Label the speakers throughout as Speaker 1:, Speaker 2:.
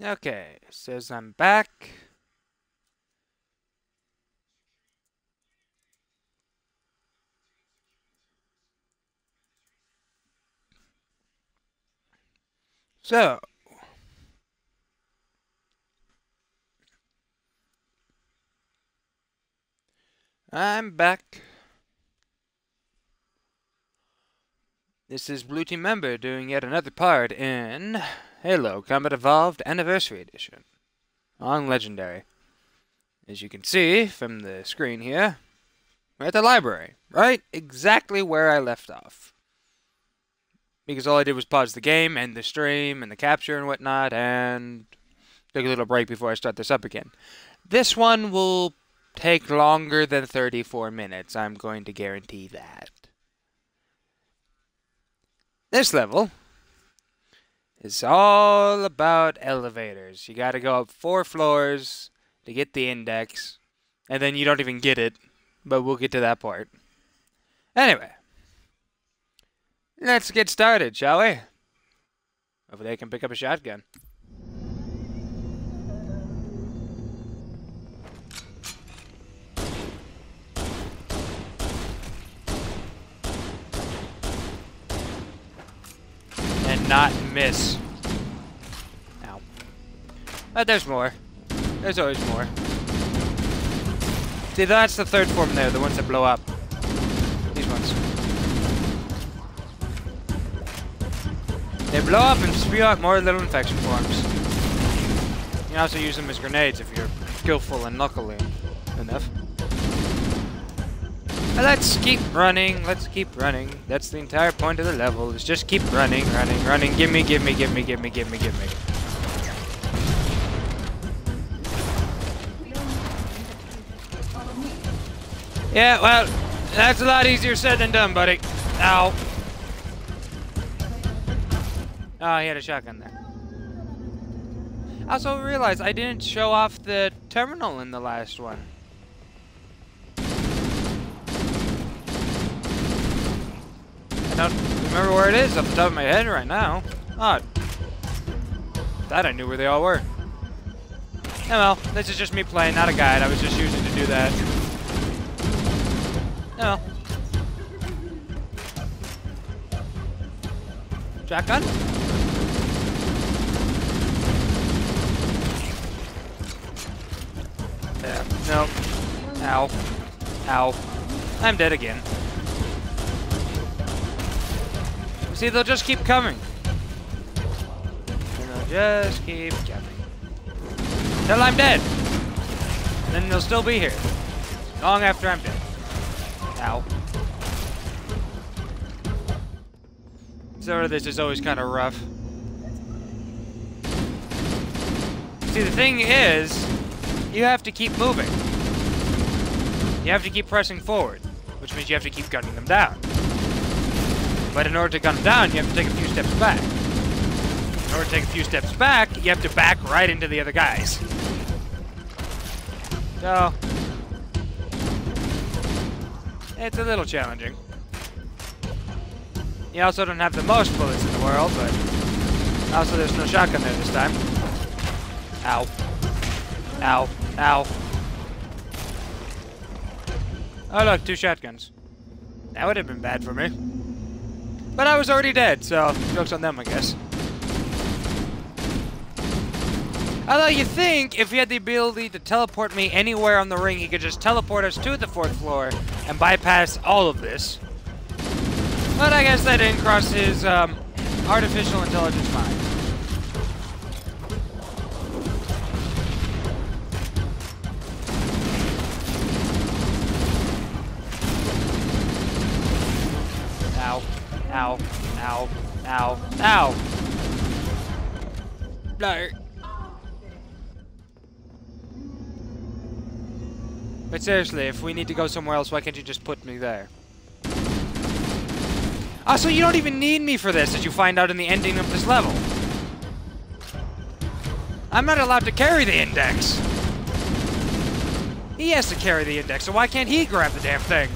Speaker 1: Okay, says I'm back. So, I'm back. This is Blue Team Member doing yet another part in Halo Combat Evolved Anniversary Edition on Legendary. As you can see from the screen here, we're at the library, right exactly where I left off. Because all I did was pause the game, end the stream, and the capture and whatnot, and take a little break before I start this up again. This one will take longer than 34 minutes, I'm going to guarantee that. This level is all about elevators. You gotta go up 4 floors to get the index, and then you don't even get it, but we'll get to that part. Anyway, let's get started, shall we? Hopefully I can pick up a shotgun. And not miss. Ow. But there's more. There's always more. See, that's the third form there, the ones that blow up. These ones. They blow up and spew out more little infection forms. You can also use them as grenades if you're skillful and knuckly enough. But let's keep running, let's keep running. That's the entire point of the level, is just keep running, running, running. Gimme, gimme, gimme, gimme, gimme, gimme. Yeah, well, that's a lot easier said than done, buddy. Ow. Oh, he had a shotgun there. I also realized I didn't show off the terminal in the last one. I don't remember where it is off the top of my head right now. Oh. Thought I knew where they all were. Oh well, this is just me playing, not a guide. I was just using to do that. Oh well. Shotgun? Yeah, no. Ow. Ow. I'm dead again. See, they'll just keep coming. And they'll just keep coming. Till I'm dead. And then they'll still be here. Long after I'm dead. Ow. So this is always kind of rough. See, the thing is, you have to keep moving. You have to keep pressing forward, which means you have to keep gunning them down. But in order to gun them down, you have to take a few steps back. In order to take a few steps back, you have to back right into the other guys. So, it's a little challenging. You also don't have the most bullets in the world, but also there's no shotgun there this time. Ow. Ow. Ow. Oh look, 2 shotguns. That would have been bad for me. But I was already dead, so joke's on them, I guess. Although you think if he had the ability to teleport me anywhere on the ring, he could just teleport us to the 4th floor and bypass all of this. But I guess that didn't cross his artificial intelligence mind. Ow. Ow. Ow. Ow. Ow. No. But seriously, if we need to go somewhere else, why can't you just put me there? Also, you don't even need me for this, as you find out in the ending of this level. I'm not allowed to carry the index. He has to carry the index, so why can't he grab the damn thing?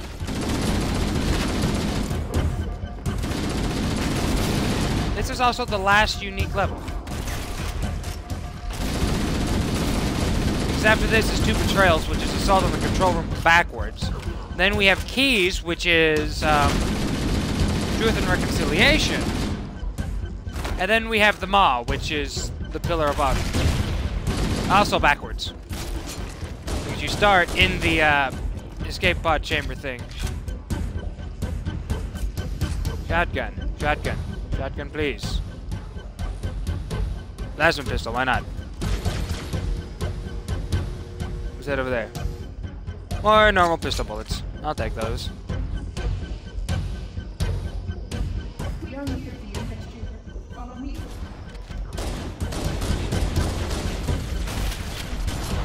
Speaker 1: This is also the last unique level. Because after this is 2 betrayals, which is assault on the control room backwards. Then we have keys, which is truth and reconciliation. And then we have the Maw, which is the pillar of honor. Also backwards. Because you start in the escape pod chamber thing. Shotgun. Shotgun. Shotgun, please. Plasma pistol, why not? What's that over there? More normal pistol bullets. I'll take those.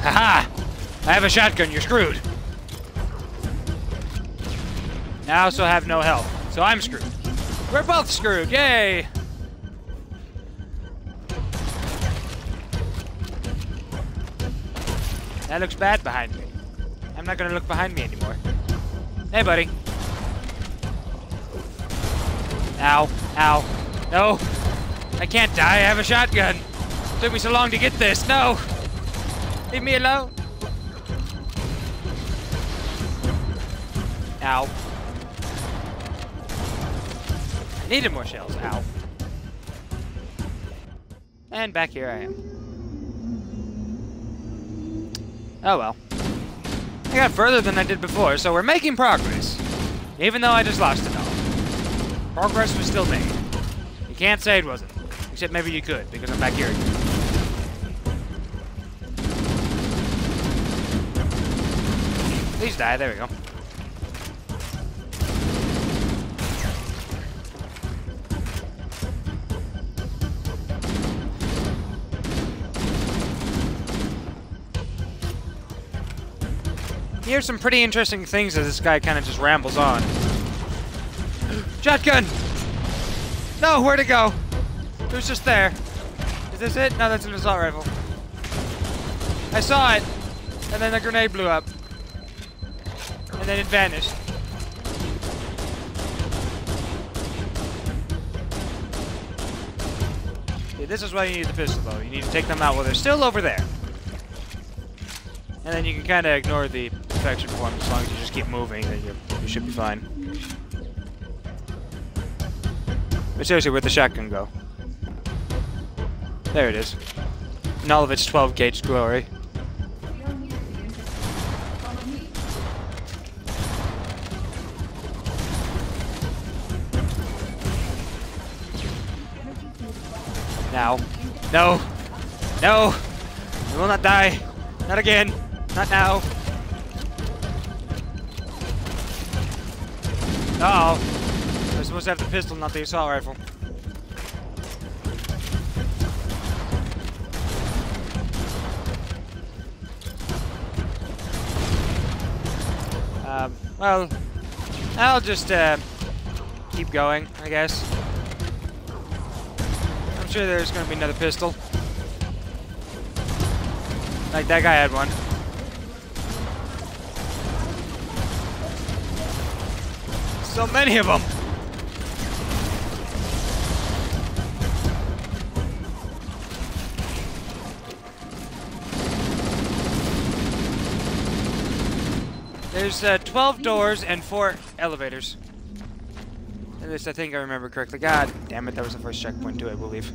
Speaker 1: Haha! I have a shotgun, you're screwed. I also have no health, so I'm screwed. We're both screwed, yay! That looks bad behind me. I'm not gonna look behind me anymore. Hey, buddy. Ow. Ow. No! I can't die, I have a shotgun! It took me so long to get this, no! Leave me alone! Ow. I needed more shells, ow. And back here I am. Oh well. I got further than I did before, so we're making progress. Even though I just lost it all. Progress was still made. You can't say it wasn't. Except maybe you could, because I'm back here again. Please die, there we go. Here's some pretty interesting things as this guy kind of just rambles on. Shotgun! No, where'd it go? It was just there. Is this it? No, that's an assault rifle. I saw it, and then the grenade blew up. And then it vanished. Okay, this is why you need the pistol, though. You need to take them out while they're still over there. And then you can kind of ignore the infection form as long as you just keep moving, then you should be fine. But seriously, where'd the shotgun go? There it is. In all of its 12 gauge glory. Now. No! No! We will not die! Not again! Not now! Uh-oh. We're supposed to have the pistol, not the assault rifle. Well, I'll just, keep going, I guess. I'm sure there's gonna be another pistol. Like, that guy had one. So many of them! There's 12 doors and 4 elevators. At least I think I remember correctly. God damn it, that was the first checkpoint too, I believe.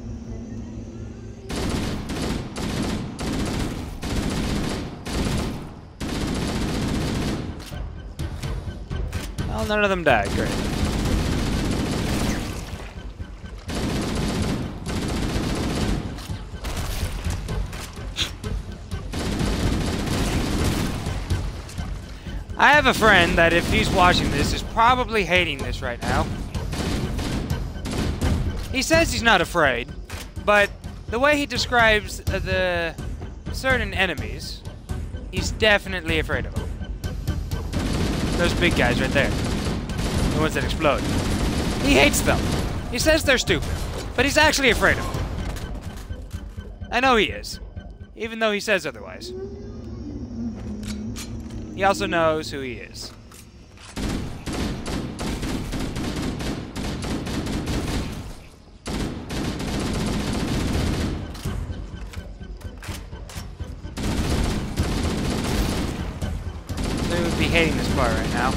Speaker 1: Well, none of them died. Great. I have a friend that if he's watching this is probably hating this right now. He says he's not afraid, but the way he describes the certain enemies, he's definitely afraid of them. Those big guys right there. The ones that explode. He hates them. He says they're stupid, but he's actually afraid of them. I know he is, even though he says otherwise. He also knows who he is. already hating this part right now.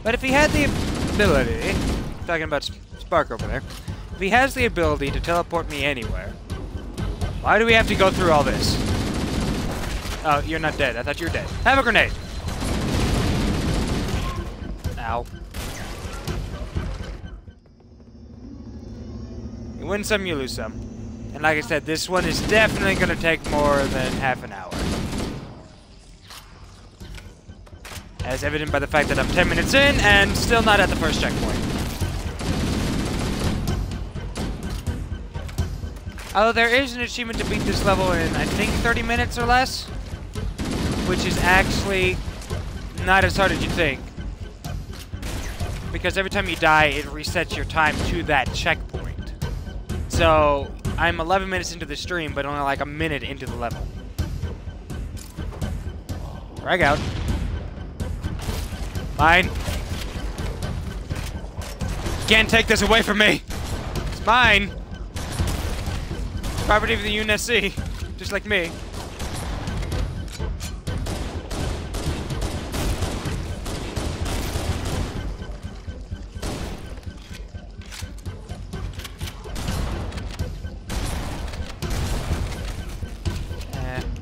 Speaker 1: But if he had the ability, talking about Spark over there, if he has the ability to teleport me anywhere, why do we have to go through all this? Oh, you're not dead. I thought you were dead. Have a grenade! Ow. You win some, you lose some. And like I said, this one is definitely going to take more than half an hour. As evident by the fact that I'm 10 minutes in and still not at the first checkpoint. Although there is an achievement to beat this level in, I think, 30 minutes or less. Which is actually not as hard as you think. Because every time you die, it resets your time to that checkpoint. So, I'm 11 minutes into the stream, but only like a minute into the level. Frag out. Mine. Can't take this away from me. It's mine. Property of the UNSC. Just like me.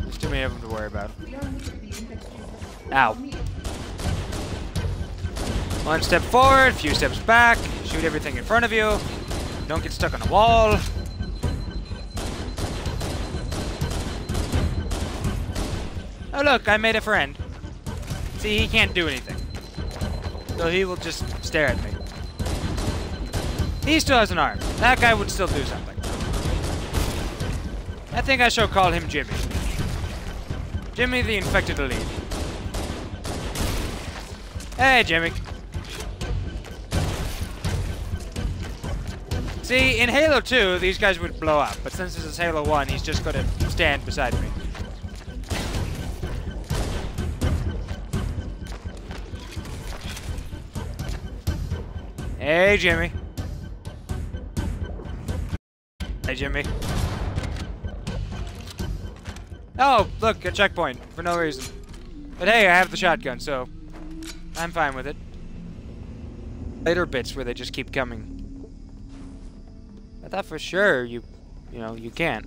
Speaker 1: There's too many of them to worry about. Ow. One step forward, a few steps back, shoot everything in front of you, don't get stuck on a wall. Oh look, I made a friend. See, he can't do anything. So he will just stare at me. He still has an arm. That guy would still do something. I think I shall call him Jimmy. Jimmy the Infected Elite. Hey, Jimmy. See, in Halo 2, these guys would blow up, but since this is Halo 1, he's just gonna stand beside me. Hey, Jimmy. Hey, Jimmy. Oh, look, a checkpoint, for no reason. But hey, I have the shotgun, so I'm fine with it. Later bits where they just keep coming. I thought for sure you can't.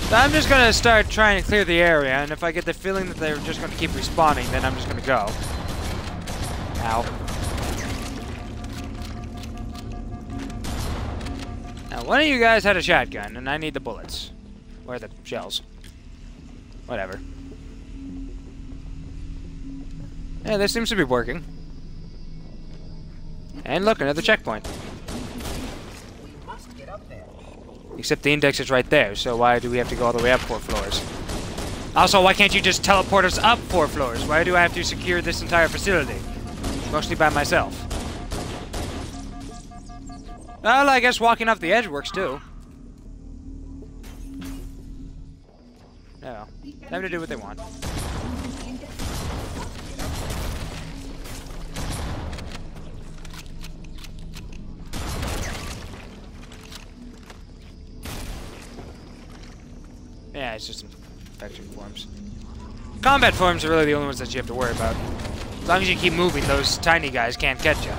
Speaker 1: So I'm just gonna start trying to clear the area, and if I get the feeling that they're just gonna keep respawning, then I'm just gonna go. Ow. Now, one of you guys had a shotgun, and I need the bullets. Or the shells. Whatever. Yeah, this seems to be working. And look, another checkpoint. Except the index is right there, so why do we have to go all the way up 4 floors? Also, why can't you just teleport us up 4 floors? Why do I have to secure this entire facility? Mostly by myself. Well, I guess walking off the edge works too. No. Time to do what they want. Yeah, it's just infection forms. Combat forms are really the only ones that you have to worry about. As long as you keep moving, those tiny guys can't catch you.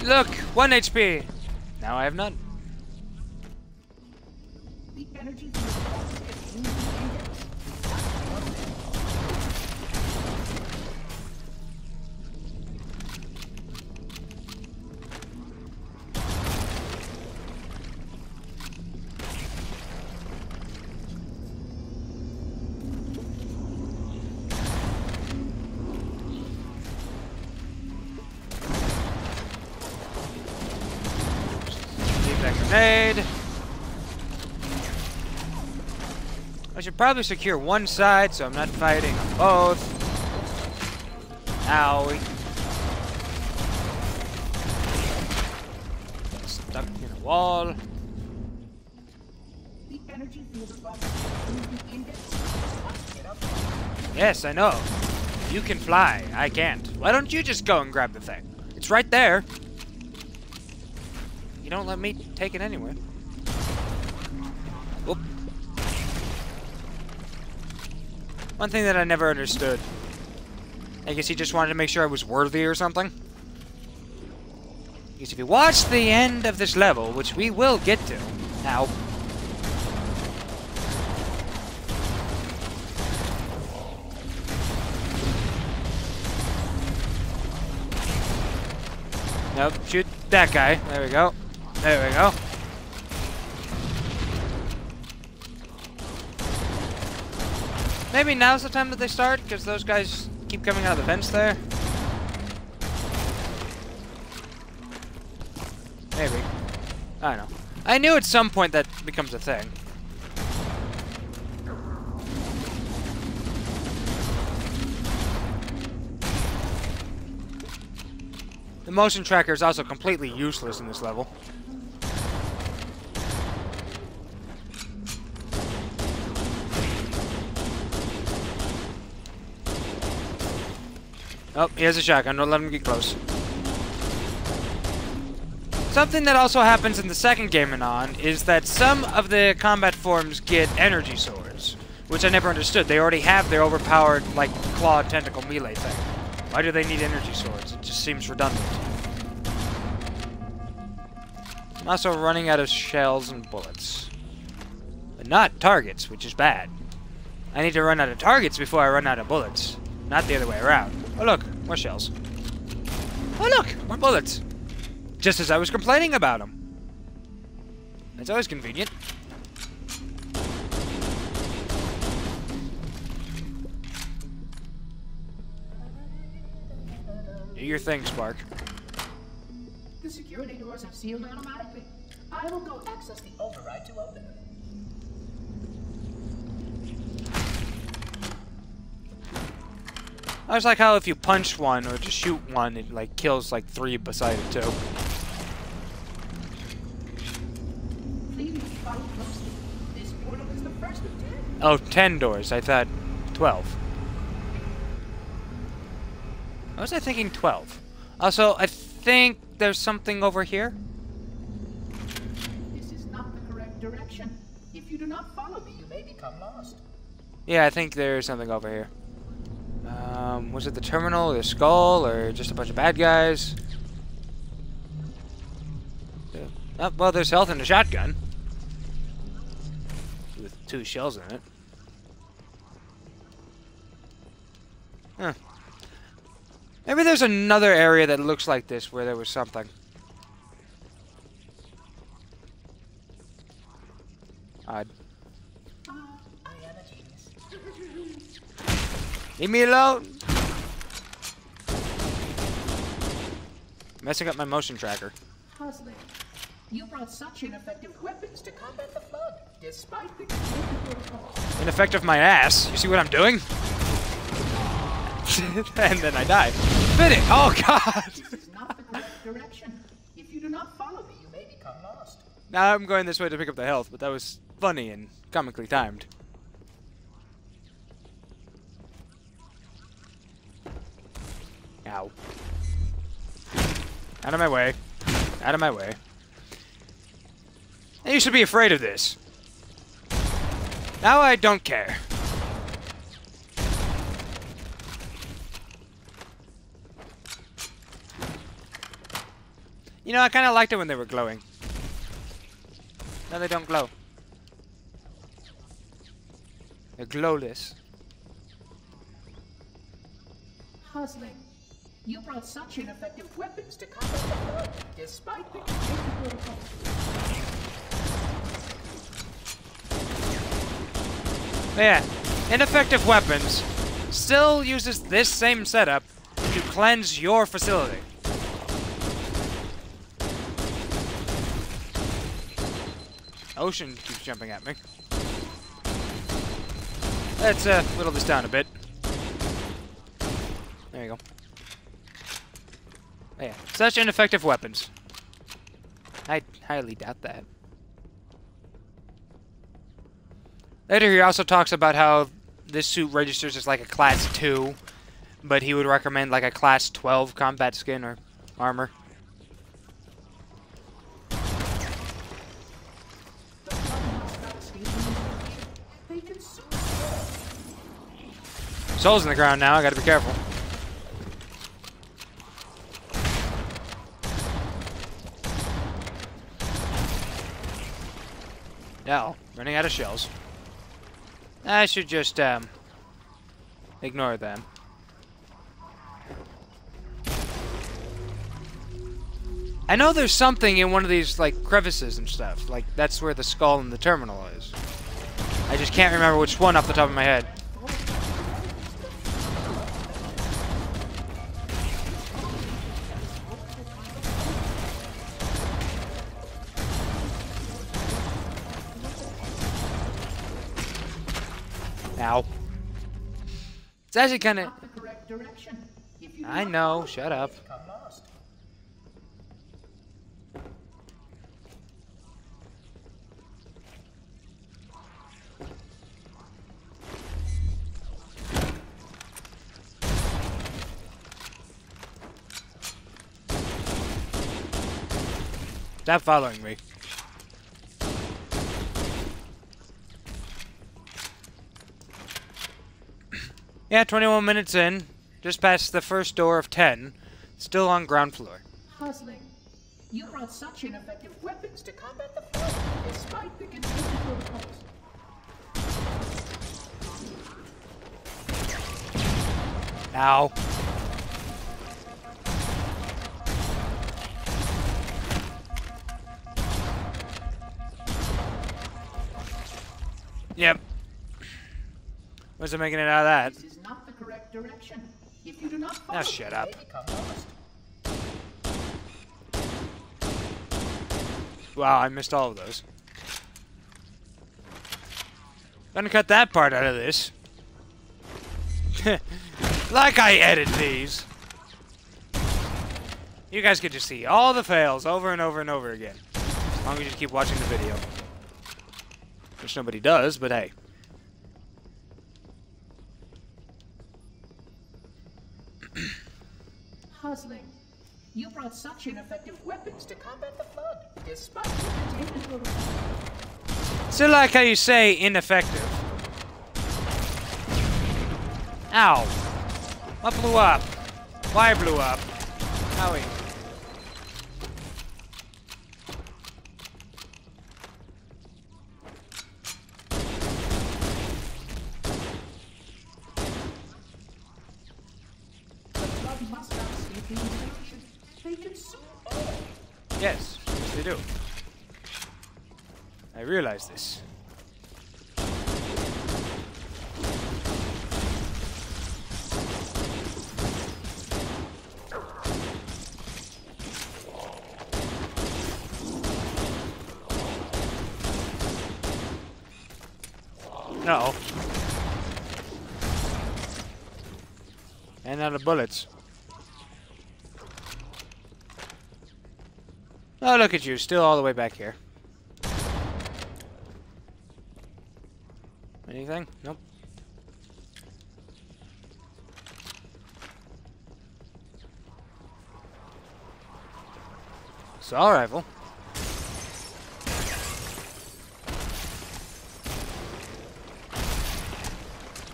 Speaker 1: Look! 1 HP! Now I have none. Grenade. I should probably secure one side so I'm not fighting on both. Owie. wall.
Speaker 2: The energy field above is the index. Must get up there.
Speaker 1: Yes, I know. You can fly. I can't. Why don't you just go and grab the thing? It's right there. You don't let me take it anywhere. Whoop. One thing that I never understood. I guess he just wanted to make sure I was worthy or something. Because if you watch the end of this level, which we will get to, now. Nope, shoot that guy. There we go. There we go. Maybe now's the time that they start, because those guys keep coming out of the vents there. Maybe. I don't know. I knew at some point that becomes a thing. The motion tracker is also completely useless in this level. Oh, he has a shotgun. Don't let him get close. Something that also happens in the second Game & On is that some of the combat forms get energy swords, which I never understood. They already have their overpowered, like, claw tentacle melee thing. Why do they need energy swords? It just seems redundant. I'm also running out of shells and bullets. But not targets, which is bad. I need to run out of targets before I run out of bullets. Not the other way around. Oh look, more shells. Oh look, more bullets. Just as I was complaining about them. That's always convenient. Do your thing, Spark.
Speaker 2: The security doors have sealed automatically. I will go access the override to open them.
Speaker 1: I just like how if you punch one or just shoot one, it like kills like 3 beside it too.
Speaker 2: Please fight closely. This portal is the first of 10.
Speaker 1: Oh, 10 doors. I thought 12. Why was I thinking 12? Also, I think there's something over here.
Speaker 2: This is not the correct direction. If you do not follow me, you may become lost.
Speaker 1: Yeah, I think there's something over here. Was it the terminal, or the skull, or just a bunch of bad guys? Yeah. Oh, well, there's health in a shotgun. With 2 shells in it. Huh. Maybe there's another area that looks like this where there was something. Odd.
Speaker 2: I am a genius.
Speaker 1: Leave me alone! Messing up my motion tracker.
Speaker 2: Husband, you brought such ineffective weapons to combat the flood, despite the protocol.
Speaker 1: Ineffective my ass. You see what I'm doing? And then I die. Spit it! Oh god!
Speaker 2: This is not the correct direction. If you do not follow me, you may become lost.
Speaker 1: Now I'm going this way to pick up the health, but that was funny and comically timed. Ow. Out of my way. Out of my way. I used to be afraid of this. Now I don't care. You know, I kind of liked it when they were glowing. Now they don't glow. They're glowless.
Speaker 2: Husband, you brought such ineffective weapons to combat the flood, despite the protocol.
Speaker 1: Yeah, ineffective weapons still uses this same setup to cleanse your facility. Ocean keeps jumping at me. Let's whittle this down a bit. There you go. Oh, yeah, such ineffective weapons. I highly doubt that. Later, he also talks about how this suit registers as like a class 2, but he would recommend like a class 12 combat skin or armor. Soul's in the ground now, I gotta be careful. No, running out of shells. I should just, ignore them. I know there's something in one of these, like, crevices and stuff. Like, that's where the skull in the terminal is. I just can't remember which one off the top of my head. Ow. It's actually kind of... I know, shut up. Stop following me. Yeah, 21 minutes in. Just past the first door of 10. Still on ground floor.
Speaker 2: Puzzling. You brought such ineffective weapons to combat the Flood, despite the containment protocols.
Speaker 1: Ow. Yep. Wasn't making it out of that.
Speaker 2: This is not the correct direction. If you do not follow,
Speaker 1: Now shut up.
Speaker 2: you may become lost.
Speaker 1: Wow, I missed all of those. Gonna cut that part out of this. Like I edit these. You guys get to see all the fails over and over and over again. As long as you just keep watching the video. Which nobody does, but hey.
Speaker 2: Puzzling. You brought such ineffective weapons to combat the Flood, despite the containment protocols.
Speaker 1: Still like how you say ineffective. Ow. What blew up? Why blew up? Howie.
Speaker 2: The Flood must not escape the infection. They consume all.
Speaker 1: Yes, yes they do. I realize this. Uh-oh. And out of bullets. Oh, look at you, still all the way back here. Anything? Nope. Assault rifle.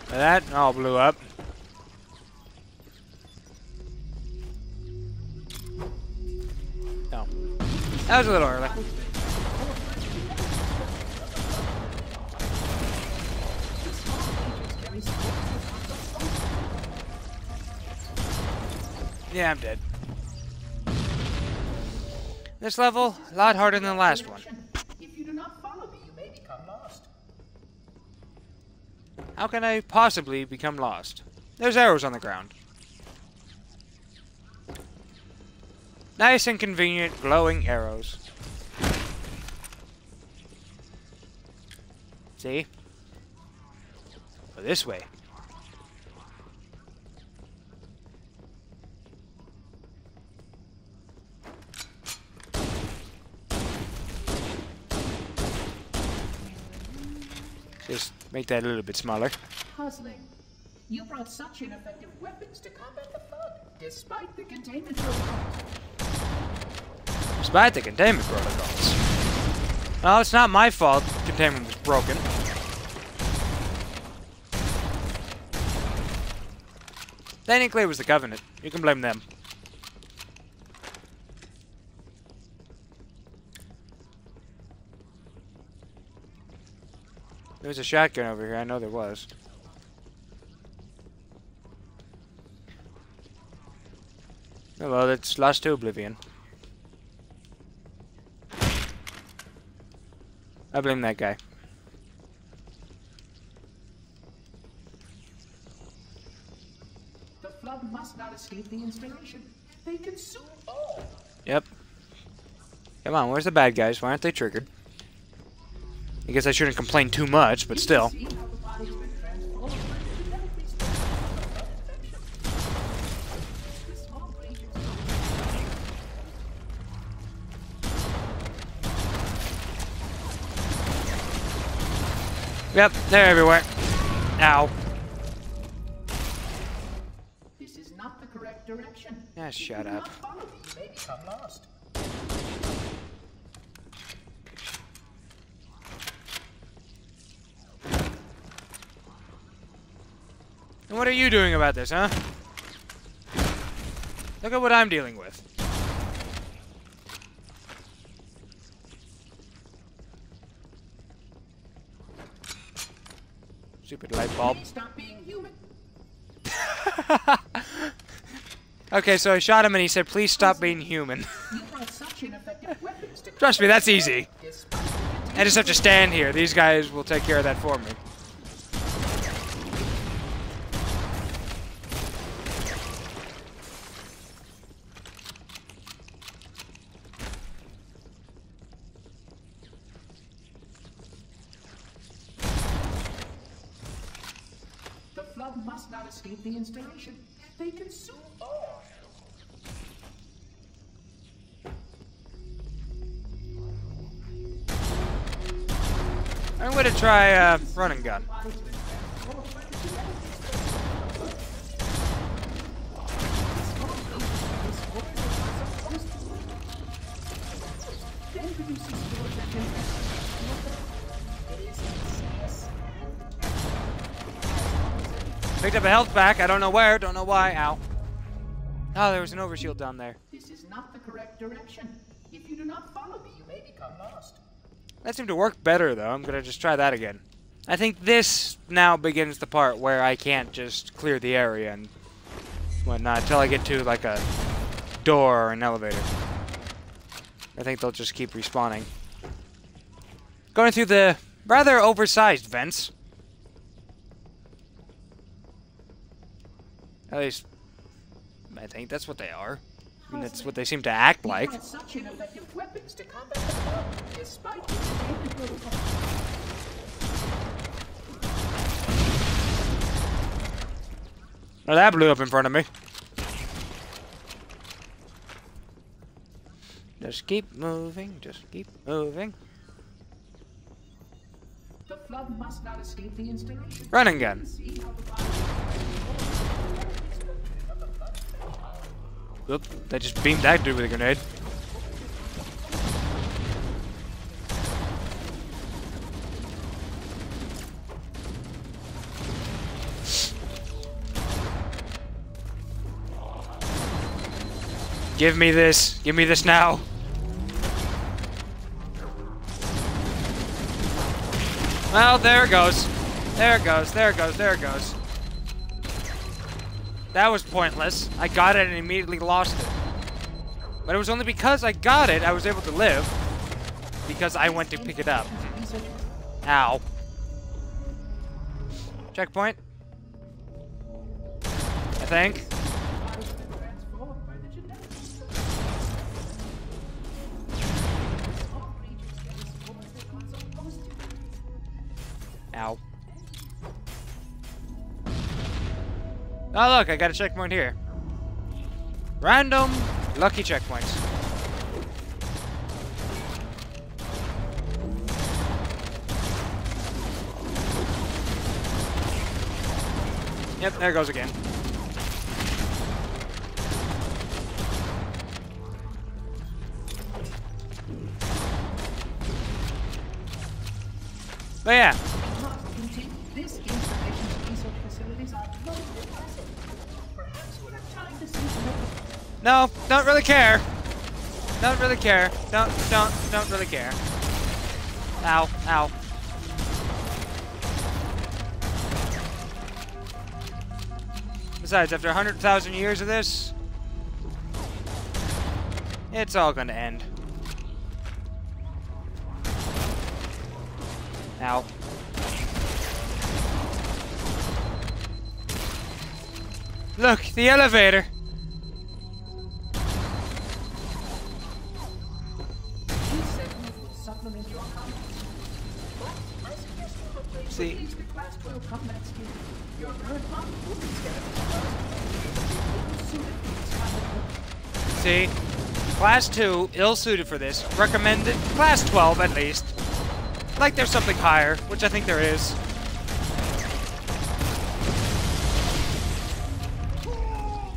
Speaker 1: That all blew up. No. That was a little early. Yeah, I'm dead. This level, a lot harder than the last one.
Speaker 2: If you do not follow me, you may become lost.
Speaker 1: How can I possibly become lost? There's arrows on the ground. Nice and convenient glowing arrows. See? Go this way. Make that a little bit smaller.
Speaker 2: Puzzling. You brought such ineffective weapons to combat the flood, despite the containment protocols.
Speaker 1: Despite the containment protocols. Well, it's not my fault containment was broken. Technically, it was the Covenant. You can blame them. There's a shotgun over here. I know there was. Oh, well, it's lost to oblivion. I blame that guy.
Speaker 2: The flood must not escape the installation. They consume all.
Speaker 1: Yep. Come on, where's the bad guys? Why aren't they triggered? I guess I shouldn't complain too much, but still.
Speaker 2: See how the body's been transformed to genetically stable flood infection. The small creatures
Speaker 1: Yep, they're everywhere. Ow.
Speaker 2: This is not the correct direction.
Speaker 1: Yeah, shut
Speaker 2: Do
Speaker 1: up.
Speaker 2: not follow me, you may become lost.
Speaker 1: And what are you doing about this, huh? Look at what I'm dealing with. Stupid light bulb.
Speaker 2: Please stop being human.
Speaker 1: Okay, so I shot him and he said, please stop being human.
Speaker 2: You brought such ineffective weapons to
Speaker 1: Trust me, that's easy.
Speaker 2: despite the
Speaker 1: I just have to stand here. These guys will take care of that for me.
Speaker 2: The flood must not escape the installation. They consume all.
Speaker 1: I'm gonna try run and gun. Picked up a health pack. I don't know where. Don't know why. Ow. Oh, there was an overshield down there.
Speaker 2: This is not the correct direction. If you do not follow me, you may become lost.
Speaker 1: That seemed to work better, though. I'm gonna just try that again. I think this now begins the part where I can't just clear the area and whatnot until I get to, like, a door or an elevator. I think they'll just keep respawning. Going through the rather oversized vents. At least, I think that's what they are. I mean, that's what they seem to act like.
Speaker 2: You brought such ineffective weapons to combat the flood, despite the containment protocols.
Speaker 1: Well, that blew up in front of me. Just keep moving, just keep moving.
Speaker 2: The flood must not escape the installation.
Speaker 1: Run and gun.
Speaker 2: See how the body
Speaker 1: Oop, they just beamed that dude with a grenade. Give me this. Give me this now. Well, there it goes. There it goes. There it goes. There it goes. That was pointless. I got it and immediately lost it. But it was only because I got it I was able to live. Because I went to pick it up. Ow. Checkpoint. I think.
Speaker 2: transformed by the genetics. Small creatures can support their console hosted.
Speaker 1: Ow. Oh look, I got a checkpoint here. Random lucky checkpoints. Yep, there it goes again. But yeah.
Speaker 2: This installation's research facilities are most impressive. Perhaps we'll have time to see them.
Speaker 1: No, don't really care. Don't really care. Don't really care. Ow, ow. Besides, after 100,000 years of this, it's all gonna end. Ow. Look, the elevator.
Speaker 2: These segments will supplement your comments. But I suggest you upgrade
Speaker 1: See.
Speaker 2: quickly to the Class 12 combat skill. Your current arm movement skill.
Speaker 1: See? Class 2, ill-suited for this. Recommended Class 12, at least. Like there's something higher, which I think there is.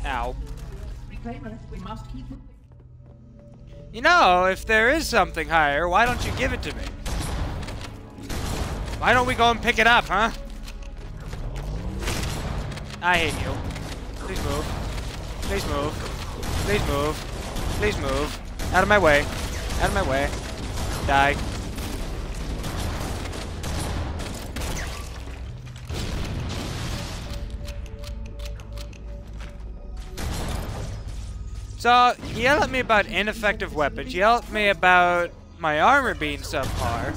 Speaker 1: Ow.
Speaker 2: Reclaimer, we must keep moving.
Speaker 1: You know, if there is something higher, why don't you give it to me? Why don't we go and pick it up, huh? I hate you. Please move. Please move. Please move. Please move. Out of my way. Out of my way. Die. So, you yell at me about ineffective weapons, you yell at me about my armor being subpar,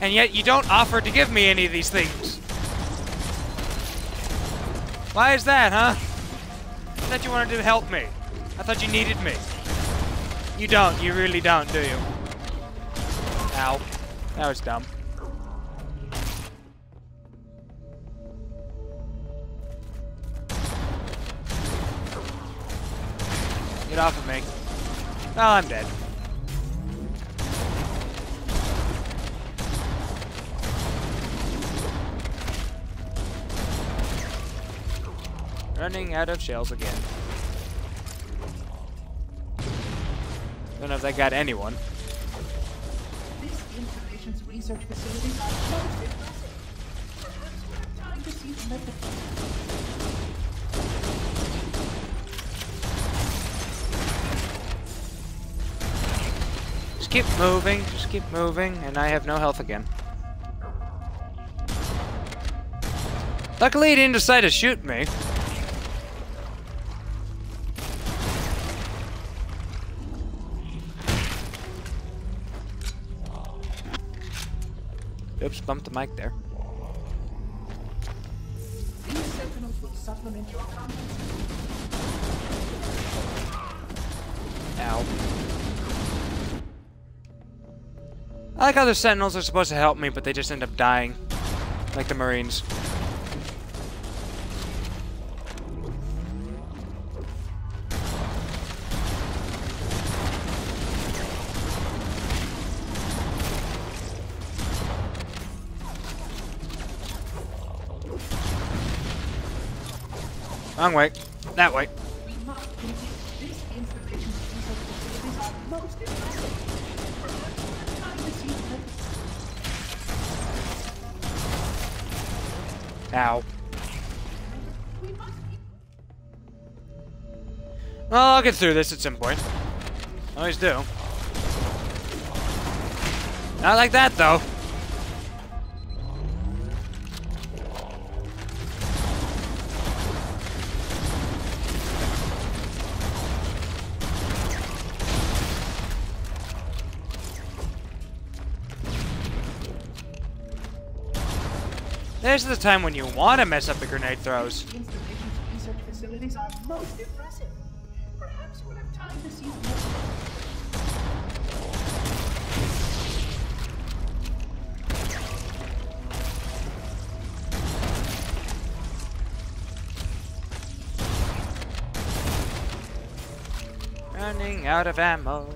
Speaker 1: and yet you don't offer to give me any of these things. Why is that, huh? I thought you wanted to help me. I thought you needed me. You don't, you really don't, do you? Ow. That was dumb. Get off of me. Well, I'm dead. Running out of shells again. Don't know if that got anyone.
Speaker 2: This installation's research facilities are most impressive. Perhaps we'll have time to see them make the
Speaker 1: Just keep moving, and I have no health again. Luckily, he didn't decide to shoot me. Oops, bumped the mic there.
Speaker 2: These sentinels will supplement your combat.
Speaker 1: Ow. I like how the Sentinels are supposed to help me, but they just end up dying. Like the Marines. Wrong way. That way.
Speaker 2: We must continue. This installation's research facilities are most impressive. Perhaps we'll have time to see them make
Speaker 1: Ow.
Speaker 2: We must keep
Speaker 1: Well, I'll get through this at some point. Always do. Not like that, though. There's the time when you want to mess up the grenade throws.
Speaker 2: the installation's research facilities are most impressive. Perhaps we'll have time to see them make
Speaker 1: Running out of ammo.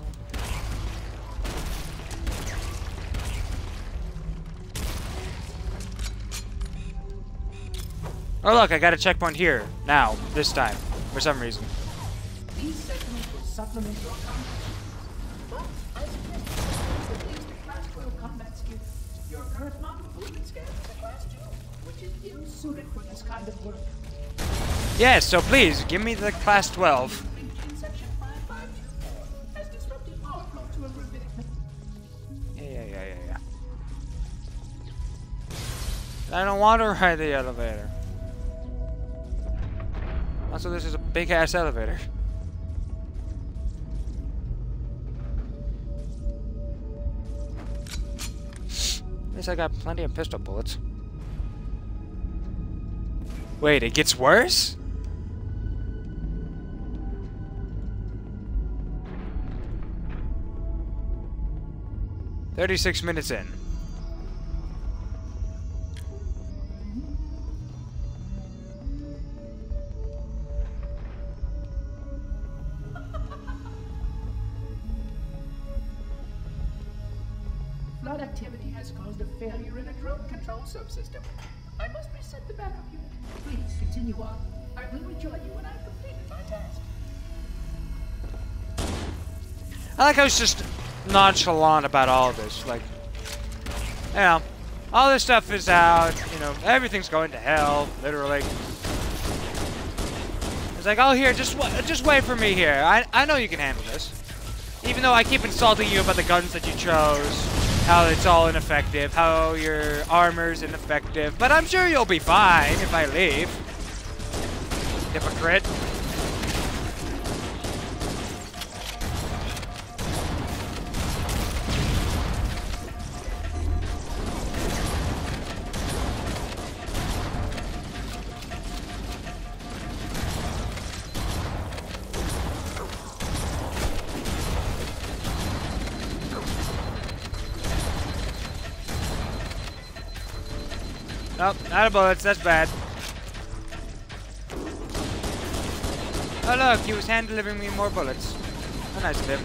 Speaker 1: Oh look, I got a checkpoint here. Now. This time. For some reason.
Speaker 2: These segments will supplement your combat skills. But I suggest you at least a Class 12 combat skill. Your current model movement scale is a Class 2, which is ill-suited for this kind of work.
Speaker 1: Yes, so please, give me the Class 12.
Speaker 2: In Section 5524 has disrupted power flow to a gravitic
Speaker 1: Yeah. I don't want to ride the elevator. Also, this is a big-ass elevator. At least I got plenty of pistol bullets. Wait, it gets worse? "36 minutes in.
Speaker 2: Flood activity has caused a failure in a drone control subsystem. I must reset the backup unit. Please continue on. I will rejoin you when I've completed my task.
Speaker 1: I like how it's just nonchalant about all of this. Like, you know, all this stuff is out. You know, everything's going to hell, literally. It's like, oh, here, just wait for me here. I know you can handle this. Even though I keep insulting you about the guns that you chose, how it's all ineffective, how your armor's ineffective, but I'm sure you'll be fine if I leave. Hypocrite. Nope, not a bullets, that's bad. Oh look, he was hand-delivering me more bullets. How nice of him.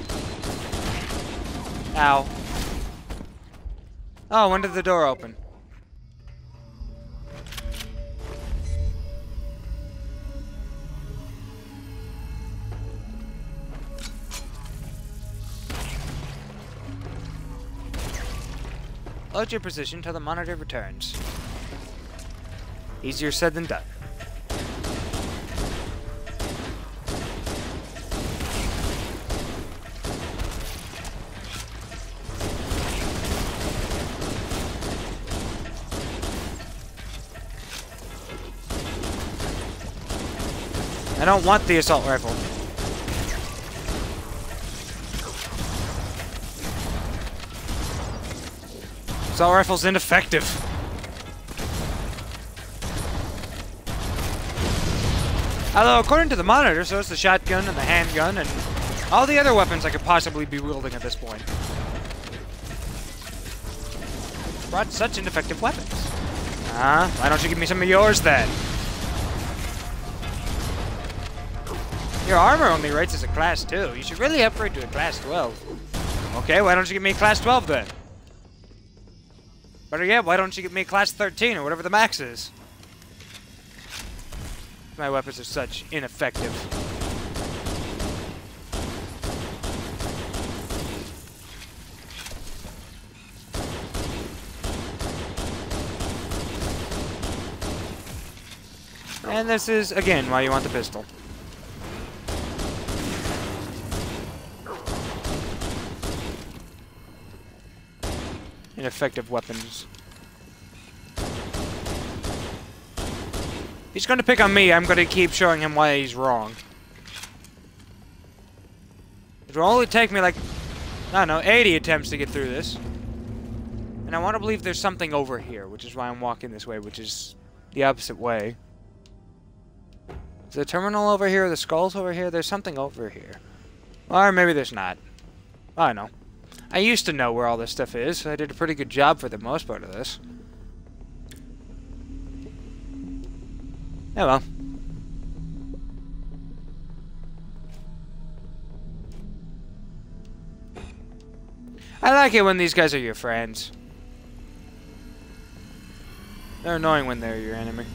Speaker 1: Ow. Oh, when did the door open? Hold your position till the monitor returns. Easier said than done. I don't want the assault rifle. Assault rifle's ineffective. Although, according to the monitor, so is the shotgun and the handgun and all the other weapons I could possibly be wielding at this point. Brought such ineffective weapons. Why don't you give me some of yours then? Your armor only rates as a class 2. You should really upgrade to a class 12. Okay, why don't you give me a class 12 then? Better yet, why don't you give me a class 13 or whatever the max is? My weapons are such ineffective. And this is, again, why you want the pistol. Ineffective weapons. He's going to pick on me, I'm going to keep showing him why he's wrong. It will only take me like, I don't know, 80 attempts to get through this. And I want to believe there's something over here, which is why I'm walking this way, which is the opposite way. Is the terminal over here, the skulls over here? There's something over here. Or maybe there's not. I don't know. I used to know where all this stuff is, so I did a pretty good job for the most part of this. Oh well. I like it when these guys are your friends. They're annoying when they're your enemy.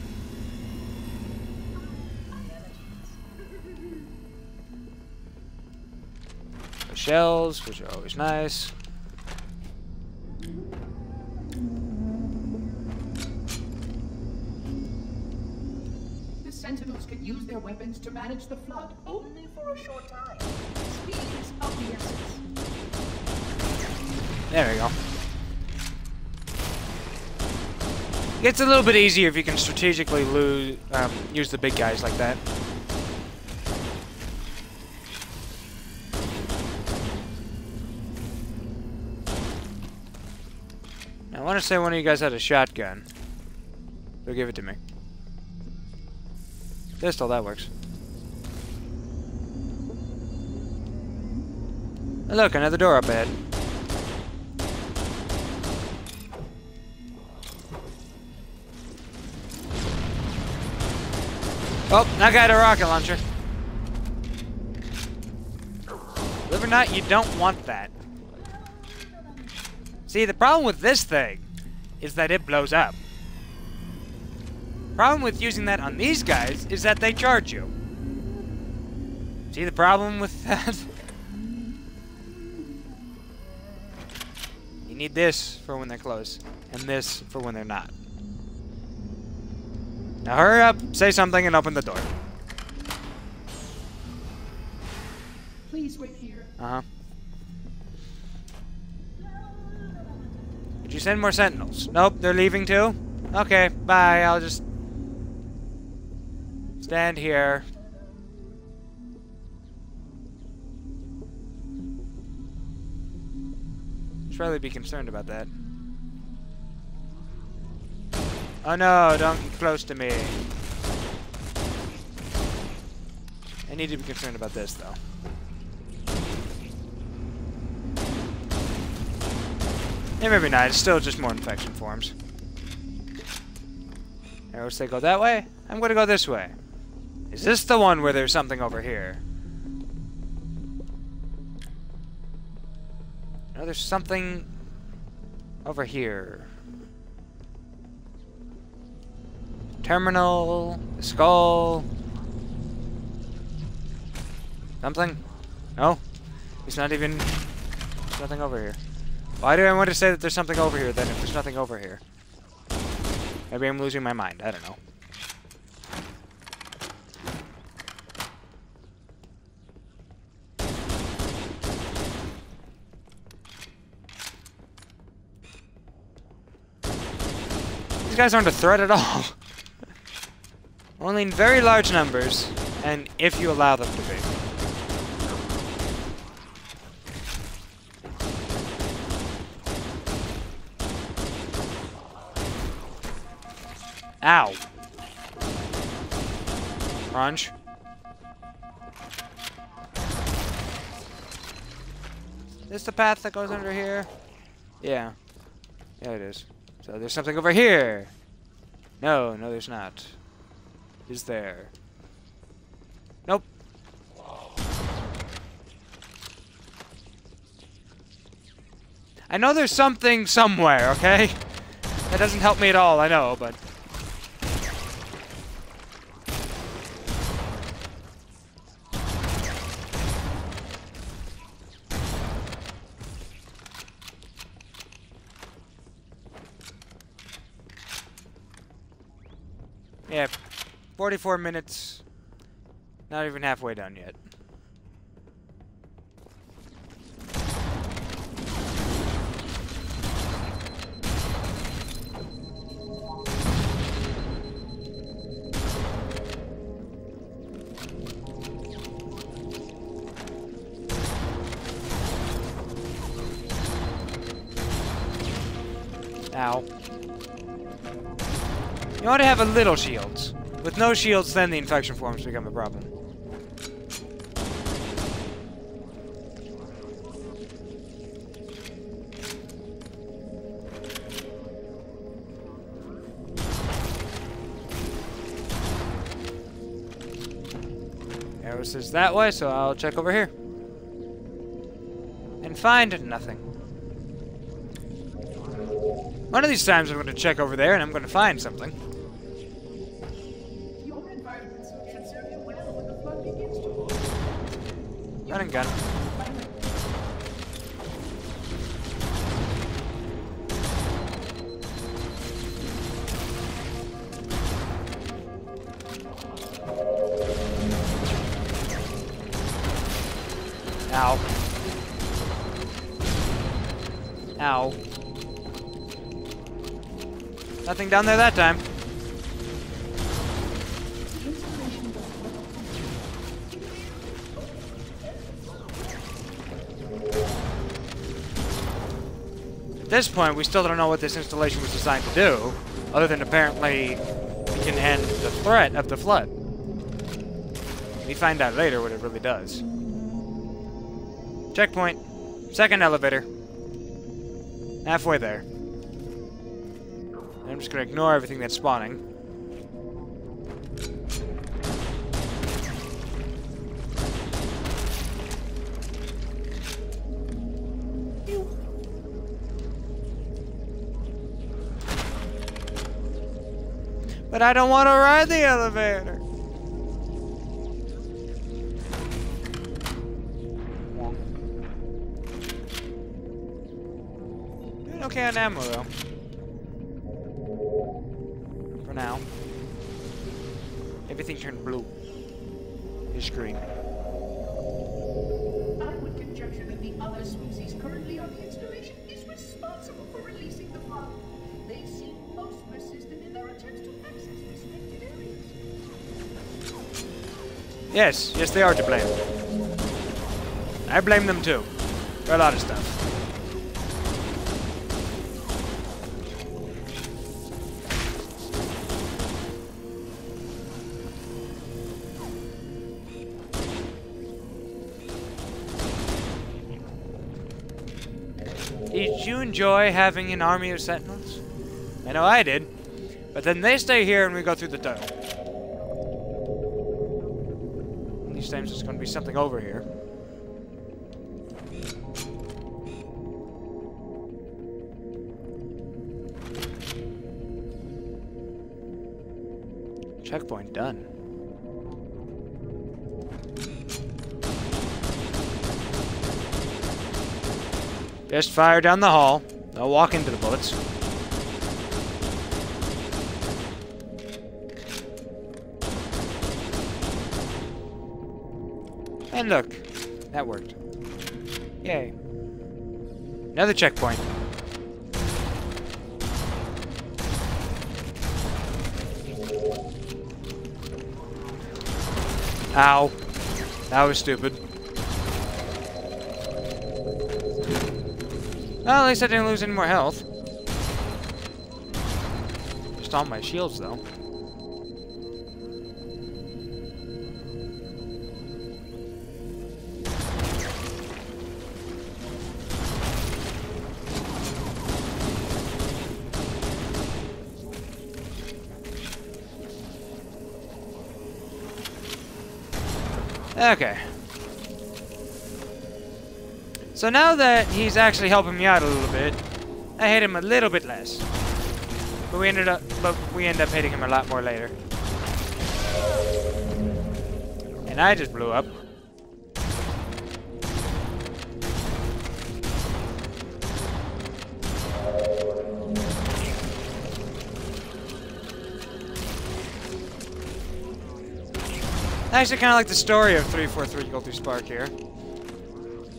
Speaker 1: shells, which are always nice.
Speaker 2: The Sentinels can use their weapons to manage the flood only for a short time. Speed is of the essence.
Speaker 1: There we go. It's a little bit easier if you can strategically use the big guys like that. Now, I want to say one of you guys had a shotgun. So give it to me. Pistol, that works. Oh, look, another door up ahead. Oh, that guy had a rocket launcher. Believe it or not, you don't want that. See, the problem with this thing is that it blows up. Problem with using that on these guys is that they charge you. See the problem with that? You need this for when they're close, and this for when they're not. Now hurry up, say something, and open the door.
Speaker 2: Please wait here.
Speaker 1: Uh-huh. Did you send more sentinels? Nope, they're leaving too? Okay, bye, I'll just stand here. Should really be concerned about that. Oh no, don't get close to me. I need to be concerned about this, though. Yeah, maybe not. It's still just more infection forms. Arrows say go that way. I'm going to go this way. Is this the one where there's something over here? No, there's something over here. Terminal, the skull. Something? No? There's not even... There's nothing over here. Why do I want to say that there's something over here then if there's nothing over here? Maybe I'm losing my mind. I don't know. These guys aren't a threat at all. Only in very large numbers, and if you allow them to be. Ow. Crunch. Is this the path that goes under here? Yeah. Yeah, it is. So there's something over here. No, no there's not. Is there? Nope. I know there's something somewhere, okay? That doesn't help me at all, I know, but... Yeah, 44 minutes. Not even halfway done yet. Ow. You want to have a little shields. With no shields, then the infection forms become a problem. Arrow says that way, so I'll check over here. And find nothing. One of these times I'm going to check over there and I'm going to find something.
Speaker 2: Your environment should serve you well when the flood begins to.
Speaker 1: Run and gun. Ow. Ow. Nothing down there that time. At this point, we still don't know what this installation was designed to do, other than apparently it can end the threat of the flood. We find out later what it really does. Checkpoint. Second elevator. Halfway there. I'm just gonna ignore everything that's spawning. But I don't want to ride the elevator. Doing okay on ammo though. For now. Everything turned blue. Your screen.
Speaker 2: I would conjecture that the other species currently on the installation is responsible for releasing the flood. They seem most persistent in their attempts to access restricted areas.
Speaker 1: Yes, yes they are to blame. I blame them too. For a lot of stuff. Did you enjoy having an army of sentinels? I know I did. But then they stay here and we go through the tunnel. These times there's going to be something over here. Checkpoint done. Just fire down the hall. I'll walk into the bullets. And look, that worked. Yay. Another checkpoint. Ow. That was stupid. Well, at least I didn't lose any more health. Just all my shields, though. Okay. So now that he's actually helping me out a little bit, I hate him a little bit less. But we end up hating him a lot more later. And I just blew up. I actually kind of like the story of 343 Guilty Spark here.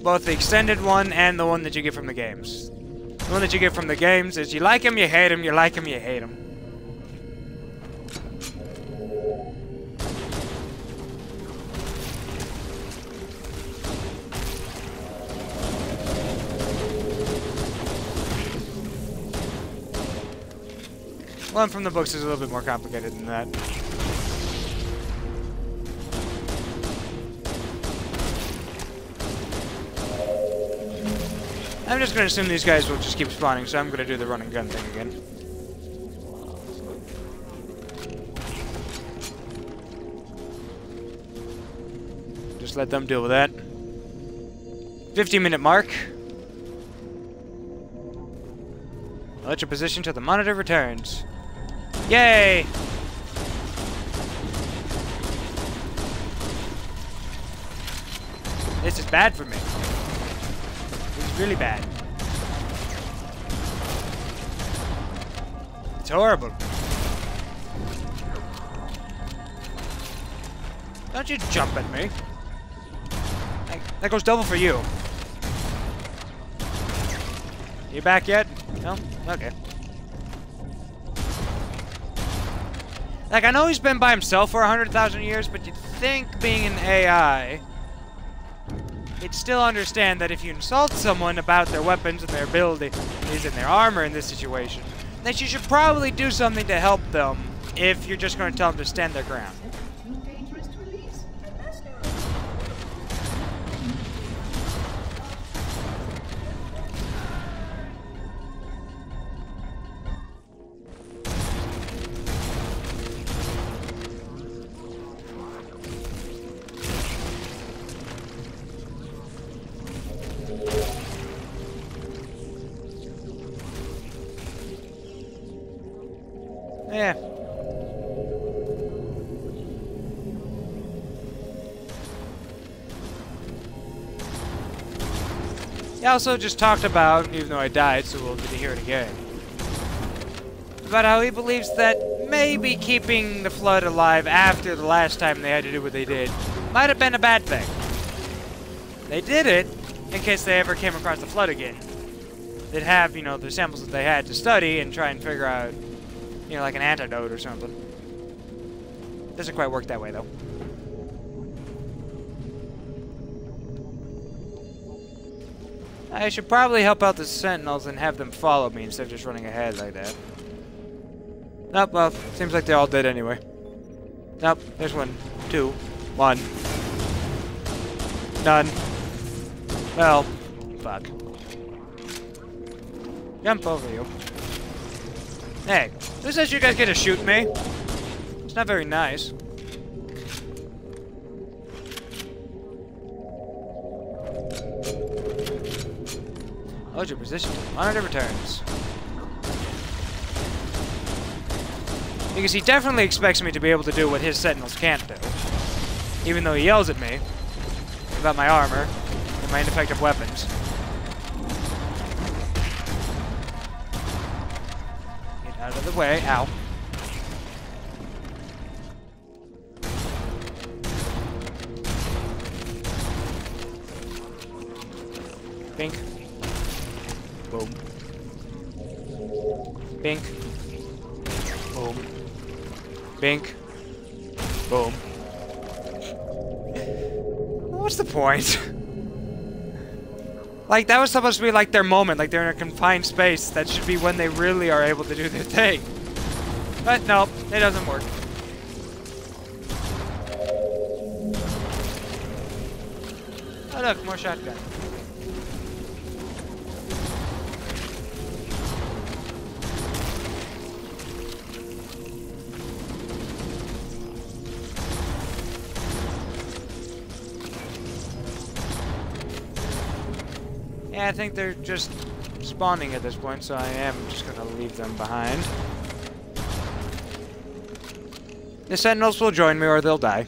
Speaker 1: Both the extended one and the one that you get from the games. The one that you get from the games is you like him, you hate him, you like him, you hate him. One from the books is a little bit more complicated than that. I'm just going to assume these guys will just keep spawning, so I'm going to do the run and gun thing again. Just let them deal with that. 50-minute mark. Let your position till the monitor returns. Yay! This is bad for me. Really bad. It's horrible. Don't you jump at me. That goes double for you. You back yet? No? Okay. Like, I know he's been by himself for 100,000 years, but you'd think being an AI, he'd still understand that if you insult someone about their weapons and their abilities and their armor in this situation, that you should probably do something to help them if you're just going to tell them to stand their ground.
Speaker 2: Too dangerous to release. Unless they're
Speaker 1: Yeah. He also just talked about, even though I died, so we'll get to hear it again, about how he believes that maybe keeping the Flood alive after the last time they had to do what they did might have been a bad thing. They did it in case they ever came across the Flood again. They'd have, you know, the samples that they had to study and try and figure out, you know, like an antidote or something. Doesn't quite work that way, though. I should probably help out the Sentinels and have them follow me instead of just running ahead like that. Nope, well, seems like they all did anyway. Nope, there's one, two, one. None. Well, fuck. Jump over you. Hey, who says you guys get to shoot me? It's not very nice. Hold your position. Monitor returns. Because he definitely expects me to be able to do what his Sentinels can't do. Even though he yells at me about my armor and my ineffective weapons. Get out of the way. Ow. Bink. Boom. Bink. Boom. Bink. Boom. What's the point? Like, that was supposed to be like their moment, like they're in a confined space. That should be when they really are able to do their thing. But nope, it doesn't work. Oh look, more shotgun. Yeah, I think they're just spawning at this point, so I am just gonna leave them behind. The Sentinels will join me or they'll die.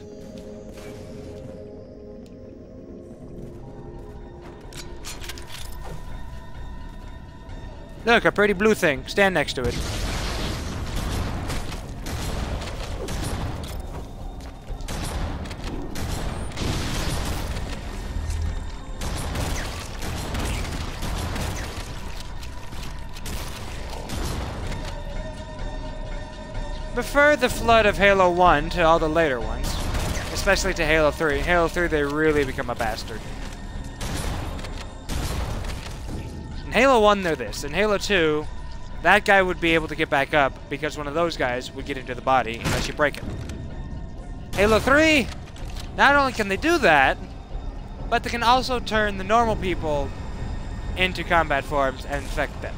Speaker 1: Look, a pretty blue thing. Stand next to it. Prefer the Flood of Halo 1 to all the later ones. Especially to Halo 3. In Halo 3, they really become a bastard. In Halo 1, they're this. In Halo 2, that guy would be able to get back up because one of those guys would get into the body unless you break it. Halo 3, not only can they do that, but they can also turn the normal people into combat forms and infect them.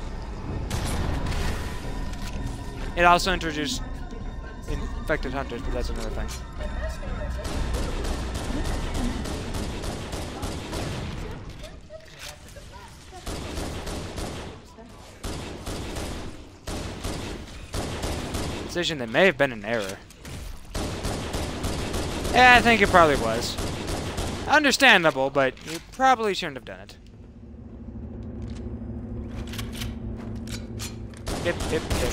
Speaker 1: It also introduced infected hunters, but that's another thing. Decision that may have been an error. Yeah, I think it probably was. Understandable, but you probably shouldn't have done it. Hip, hip, hip.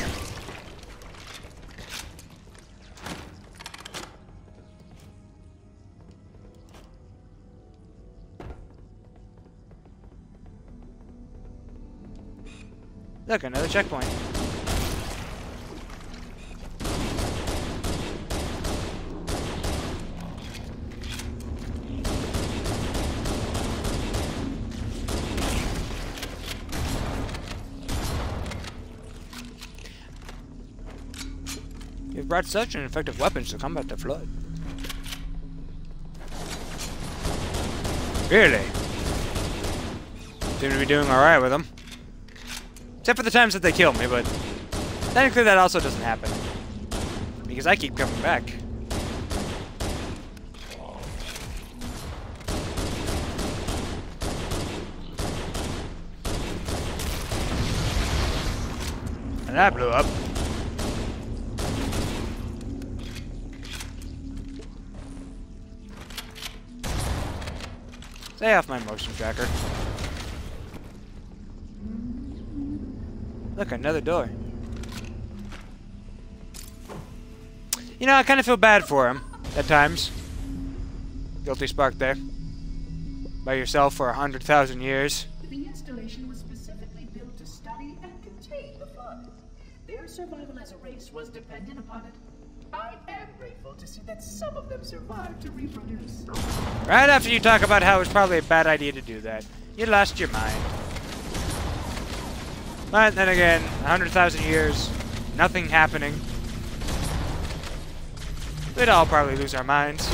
Speaker 1: Look, another checkpoint. You've brought such an effective weapons to combat the Flood. Really? Seem to be doing alright with them. Except for the times that they kill me, but technically that also doesn't happen. Because I keep coming back. And that blew up. Stay off my motion tracker. Look, another door. You know, I kind of feel bad for him at times. Guilty spark there. By yourself for 100,000 years.
Speaker 2: The installation was specifically built to study and contain the Flood. Their survival as a race was dependent upon it. I am grateful to see that some of them survived to reproduce.
Speaker 1: Right after you talk about how it was probably a bad idea to do that, you lost your mind. But then again, 100,000 years, nothing happening. We'd all probably lose our minds.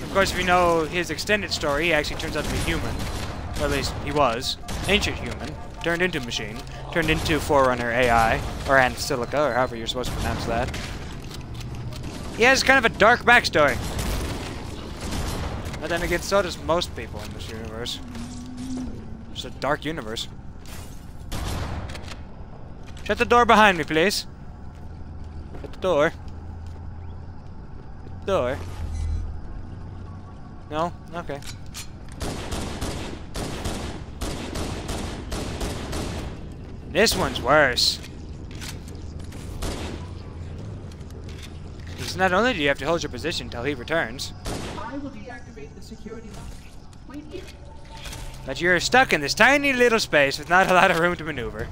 Speaker 1: Of course, if you know his extended story, he actually turns out to be human. Or at least, he was. Ancient human. Turned into machine. Turned into Forerunner AI. Or Silica, or however you're supposed to pronounce that. He has kind of a dark backstory. But then again, so does most people in this universe. It's a dark universe. Shut the door behind me, please. Shut the door. Shut the door. No? Okay. This one's worse. Because not only do you have to hold your position till he returns,
Speaker 2: I will deactivate the security lock. Wait here.
Speaker 1: but you're stuck in this tiny little space with not a lot of room to maneuver.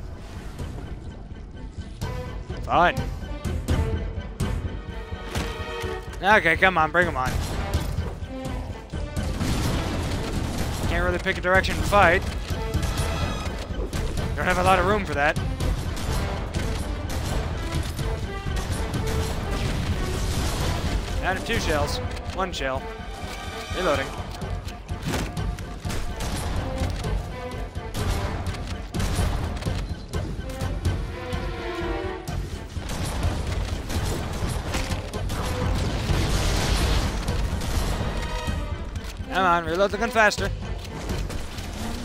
Speaker 1: Fun. Okay, come on, bring him on. Can't really pick a direction to fight. Don't have a lot of room for that. Out of 2 shells. 1 shell. Reloading. Come on, reload the gun faster.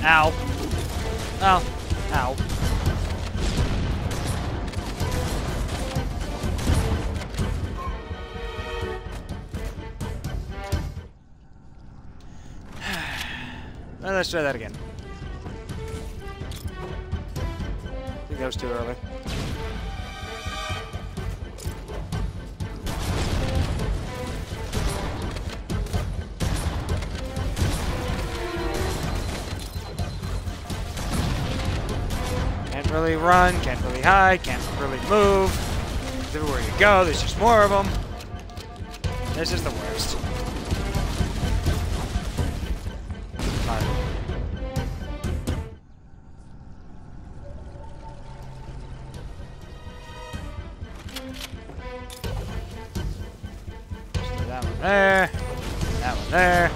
Speaker 1: Ow. Oh. Ow. Well, let's try that again. I think that was too early. Can't really run, can't really hide, can't really move. Everywhere you go, there's just more of them. This is the worst. That one there. That one there.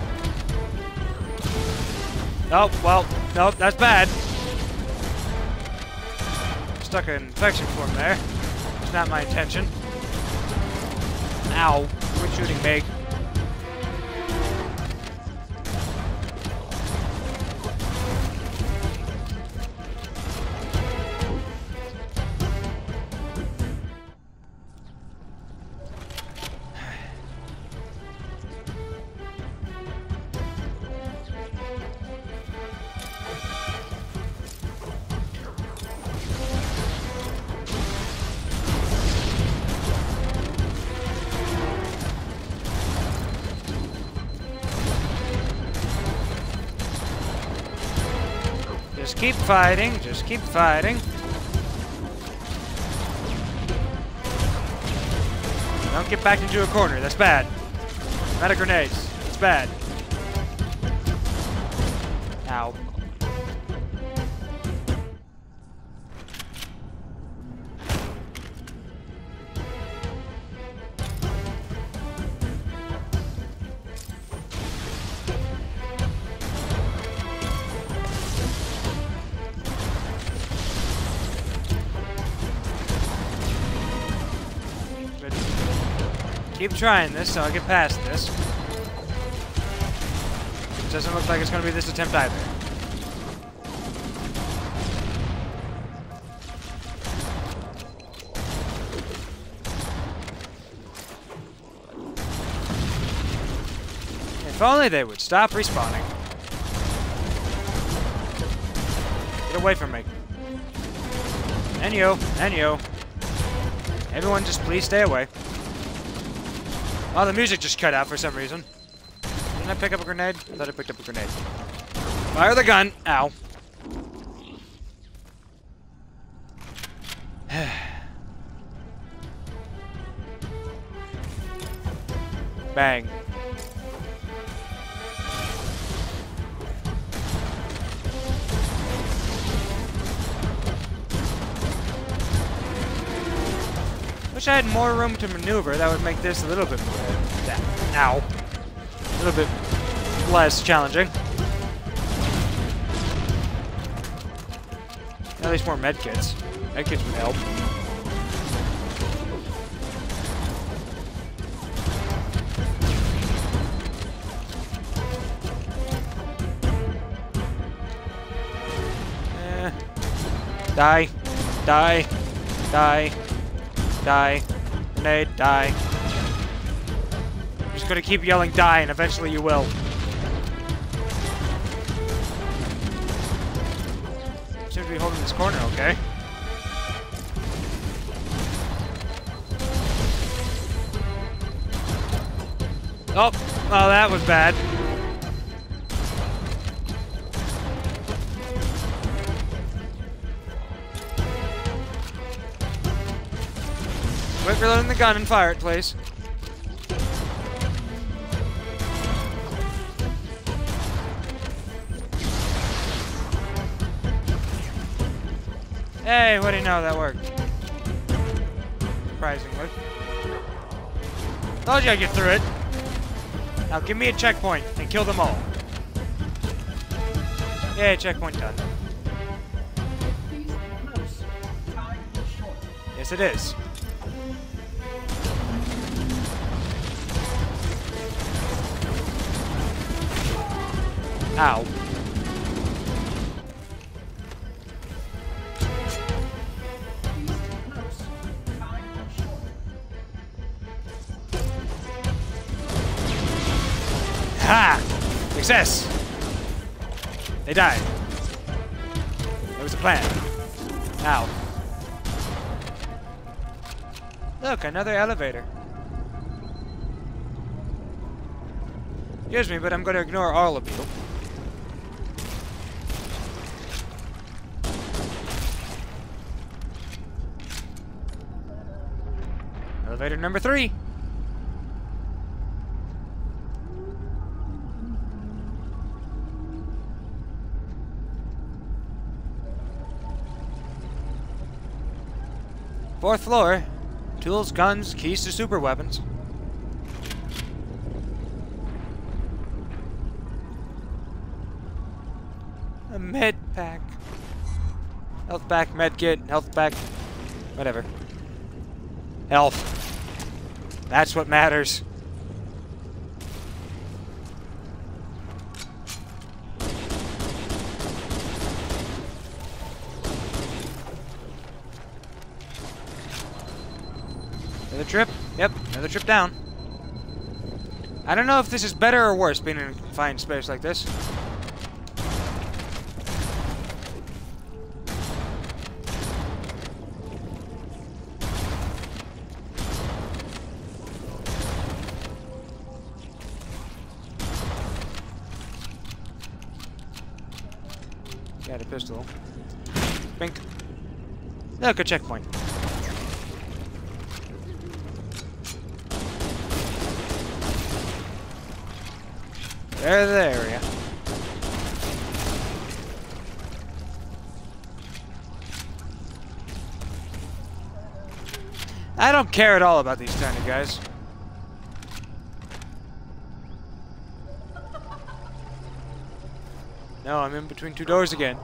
Speaker 1: Oh, well, nope, that's bad. Stuck an infection form there. It's not my intention. Ow. Quit shooting me. keep fighting. Just keep fighting. Don't get backed into a corner. That's bad. I'm out of grenades. It's bad. Ow. Keep trying this so I get past this. It doesn't look like it's going to be this attempt either. If only they would stop respawning. Get away from me. And you, and you. Everyone just please stay away. Oh, the music just cut out for some reason. Didn't I pick up a grenade? I thought I picked up a grenade. Fire the gun! Ow. Bang. Wish I had more room to maneuver. That would make this a little bit more... Ow. A little bit less challenging. At least more medkits. Medkits would help. Die. Die. Die. Die. Grenade. Die. I'm just gonna keep yelling die, and eventually you will. Seems to be holding this corner, okay? Oh, well, that was bad. Quit reloading the gun and fire it, please. Hey, what do you know? That worked. Surprisingly. Told you I'd get through it. Now give me a checkpoint and kill them all. Yay, checkpoint done. Yes, it is. Ow. Ha! Success! They died. That was the plan. Ow. Look, another elevator. Excuse me, but I'm going to ignore all of you. Elevator number 3. Fourth floor. Tools, guns, keys to super weapons. A med pack. Health pack, med kit, health pack. Whatever. Health. That's what matters. Another trip? Yep, another trip down. I don't know if this is better or worse being in a confined space like this. Got a pistol. Bink. Look, a checkpoint. There's the area. I don't care at all about these tiny guys. No, I'm in between two doors again.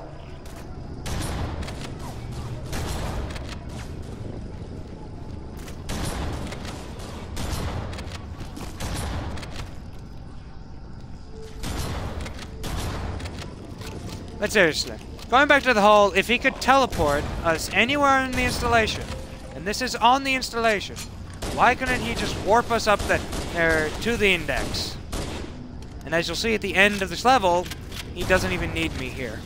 Speaker 1: But seriously, going back to the whole, if he could teleport us anywhere in the installation, and this is on the installation, why couldn't he just warp us up there to the index? And as you'll see at the end of this level, he doesn't even need me here.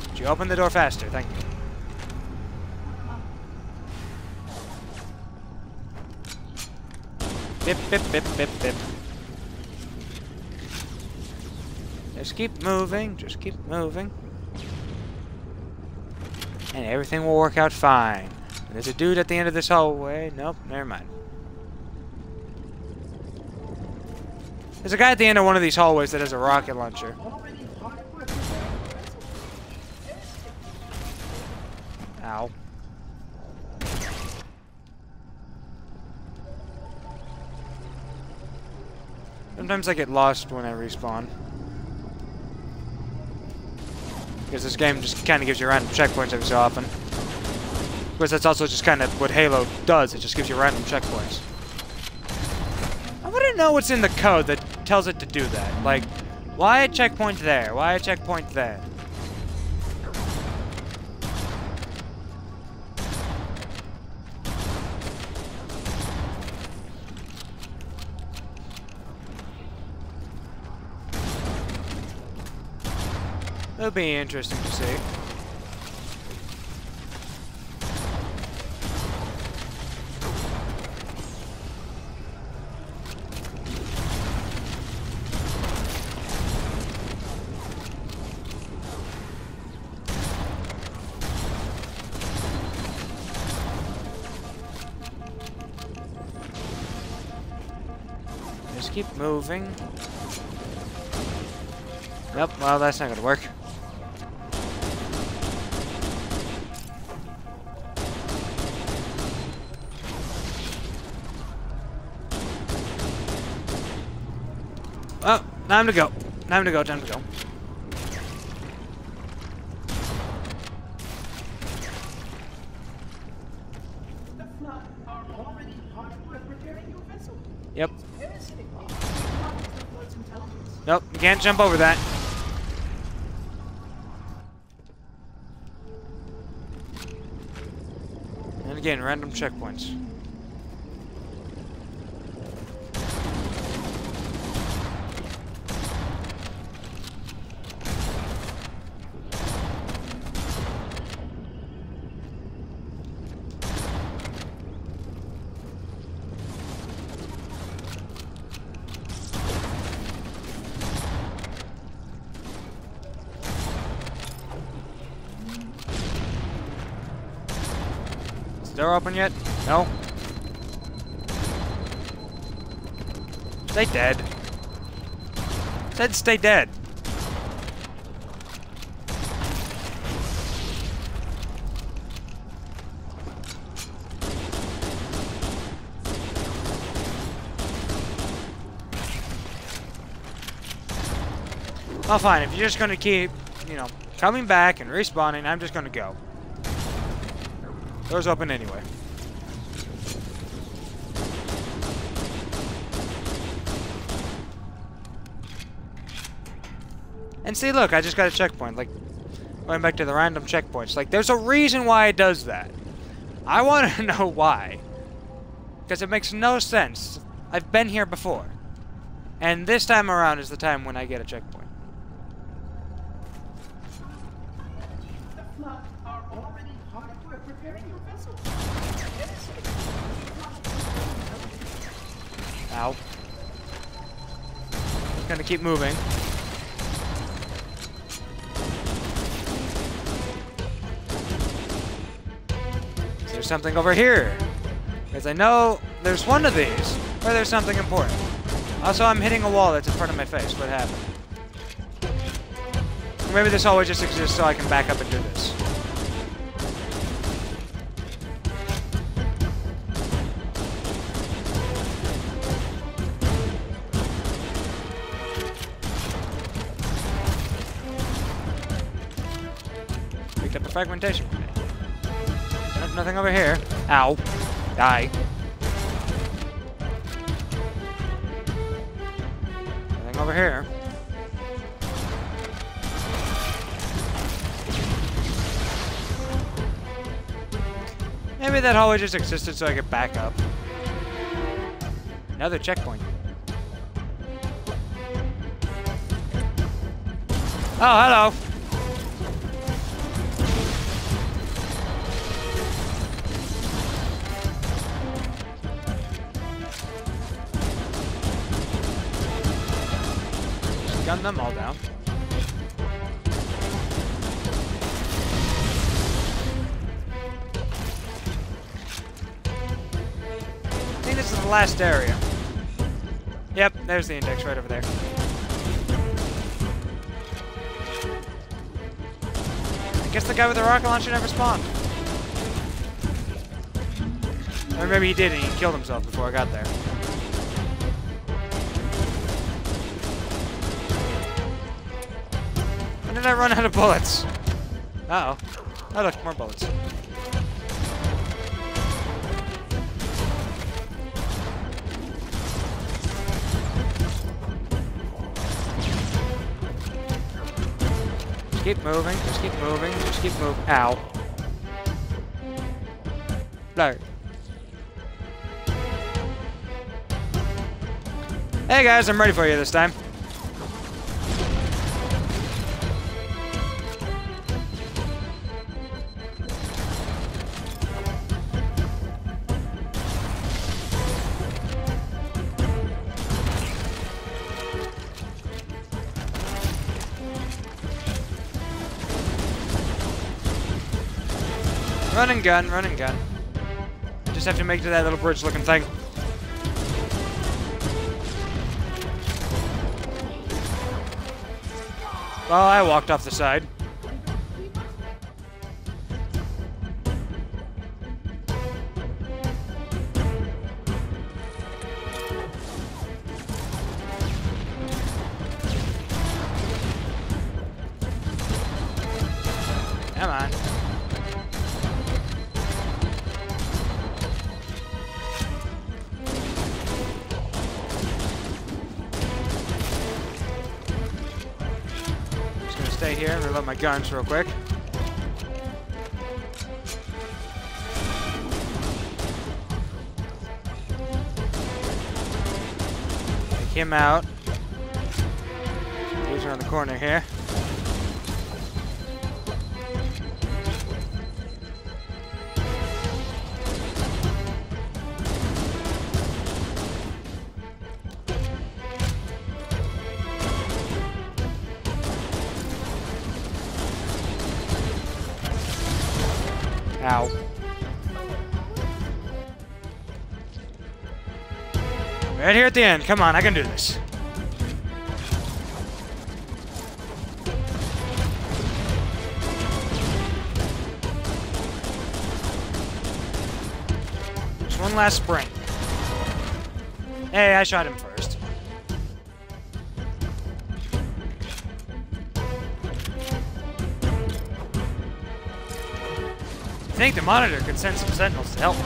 Speaker 1: Could you open the door faster? Thank you. Bip, bip, bip, bip, bip. Just keep moving, just keep moving. And everything will work out fine. There's a dude at the end of this hallway. Nope, never mind. There's a guy at the end of one of these hallways that has a rocket launcher. Ow. Sometimes I get lost when I respawn. Because this game just kind of gives you random checkpoints every so often. Of course, that's also just kind of what Halo does. It just gives you random checkpoints. I want to know what's in the code that tells it to do that. Like, why a checkpoint there? Why a checkpoint there? It'll be interesting to see. Just keep moving. Nope, well, that's not gonna work. Oh, time to go. Time to go, time to go.
Speaker 2: The Flood are already hard at repairing your vessel.
Speaker 1: Yep.
Speaker 2: Parasitic the Flood's intelligence.
Speaker 1: Nope, you can't jump over that. And again, random checkpoints. Is the door open yet? No. Stay dead. Said stay dead. Oh, fine. If you're just gonna keep, you know, coming back and respawning, I'm just gonna go. Door's open anyway. And see, look, I just got a checkpoint. Like, going back to the random checkpoints. Like, there's a reason why it does that. I want to know why. Because it makes no sense. I've been here before. And this time around is the time when I get a checkpoint.
Speaker 2: The Flood are already hard
Speaker 1: Ow. Just gonna keep moving. Is there something over here? Because I know there's one of these where there's something important. Also, I'm hitting a wall that's in front of my face. What happened? Or maybe this hallway just exists so I can back up and do this. Picked up a fragmentation grenade. Nope, nothing over here. Ow. Die. Nothing over here. Maybe that hallway just existed so I could back up. Another checkpoint. Oh, hello. Gun them all down. I think this is the last area. Yep, there's the index right over there. I guess the guy with the rocket launcher never spawned. Or maybe he did and he killed himself before I got there. When did I run out of bullets? Uh-oh. Oh, look, more bullets. Just keep moving, just keep moving, just keep moving. Ow. No. Hey guys, I'm ready for you this time. Run and gun, run and gun. Just have to make it to that little bridge-looking thing. Well, I walked off the side. Come on. Stay here and reload my guns real quick. Take him out. He's around the corner here. Ow. Right here at the end. Come on, I can do this. Just one last sprint. Hey, I shot him first. I think the monitor could send some sentinels to help me.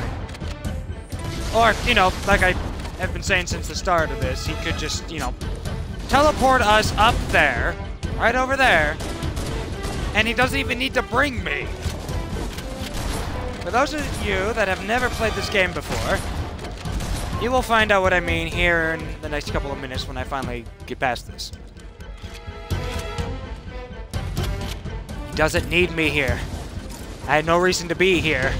Speaker 1: Or, you know, like I have been saying since the start of this, he could just, you know, teleport us up there, right over there, and he doesn't even need to bring me. For those of you that have never played this game before, you will find out what I mean here in the next couple of minutes when I finally get past this. He doesn't need me here. I had no reason to be here.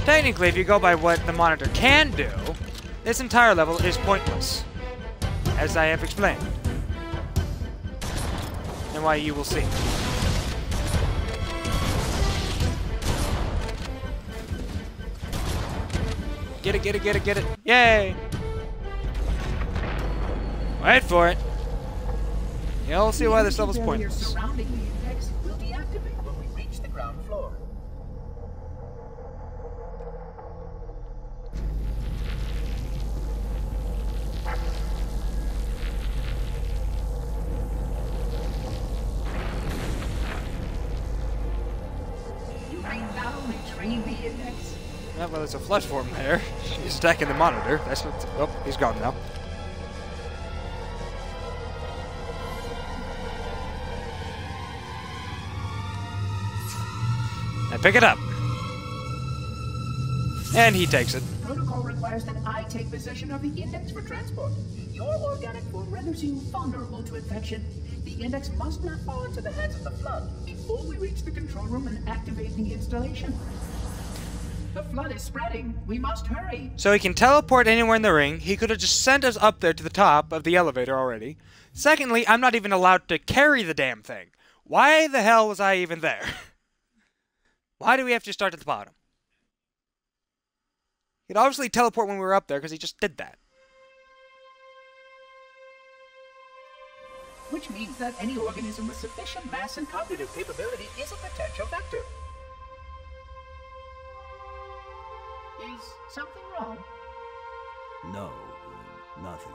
Speaker 1: Technically, if you go by what the monitor can do, this entire level is pointless, as I have explained. And why you will see. Get it, get it, get it, get it. Yay! Wait for it. You'll see why this level's pointless.
Speaker 2: Surrounding the index will deactivate when we reach the ground floor. You may now retrieve the index.
Speaker 1: Yeah, well, there's a flesh form there. He's attacking the monitor. That's what's... Oh, he's gone now. And pick it up. And he takes it.
Speaker 2: Protocol requires that I take possession of the index for transport. Your organic form renders you vulnerable to infection. The index must not fall into the hands of the Flood before we reach the control room and activate the installation. The Flood is spreading. We must hurry.
Speaker 1: So he can teleport anywhere in the ring. He could have just sent us up there to the top of the elevator already. Secondly, I'm not even allowed to carry the damn thing. Why the hell was I even there? Why do we have to start at the bottom? He'd obviously teleport when we were up there because he just did that.
Speaker 2: Which means that any organism with sufficient mass and cognitive capability is a potential vector. Is something wrong?
Speaker 3: No, nothing.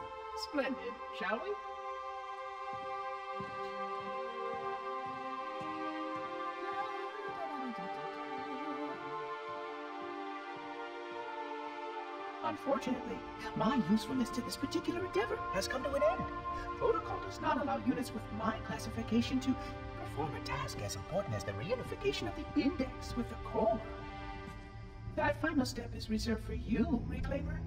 Speaker 2: Splendid, shall we? Unfortunately, my usefulness to this particular endeavor has come to an end. Protocol does not allow units with my classification to perform a task as important as the reunification of the index with the core. That final step is reserved for you, Reclaimer.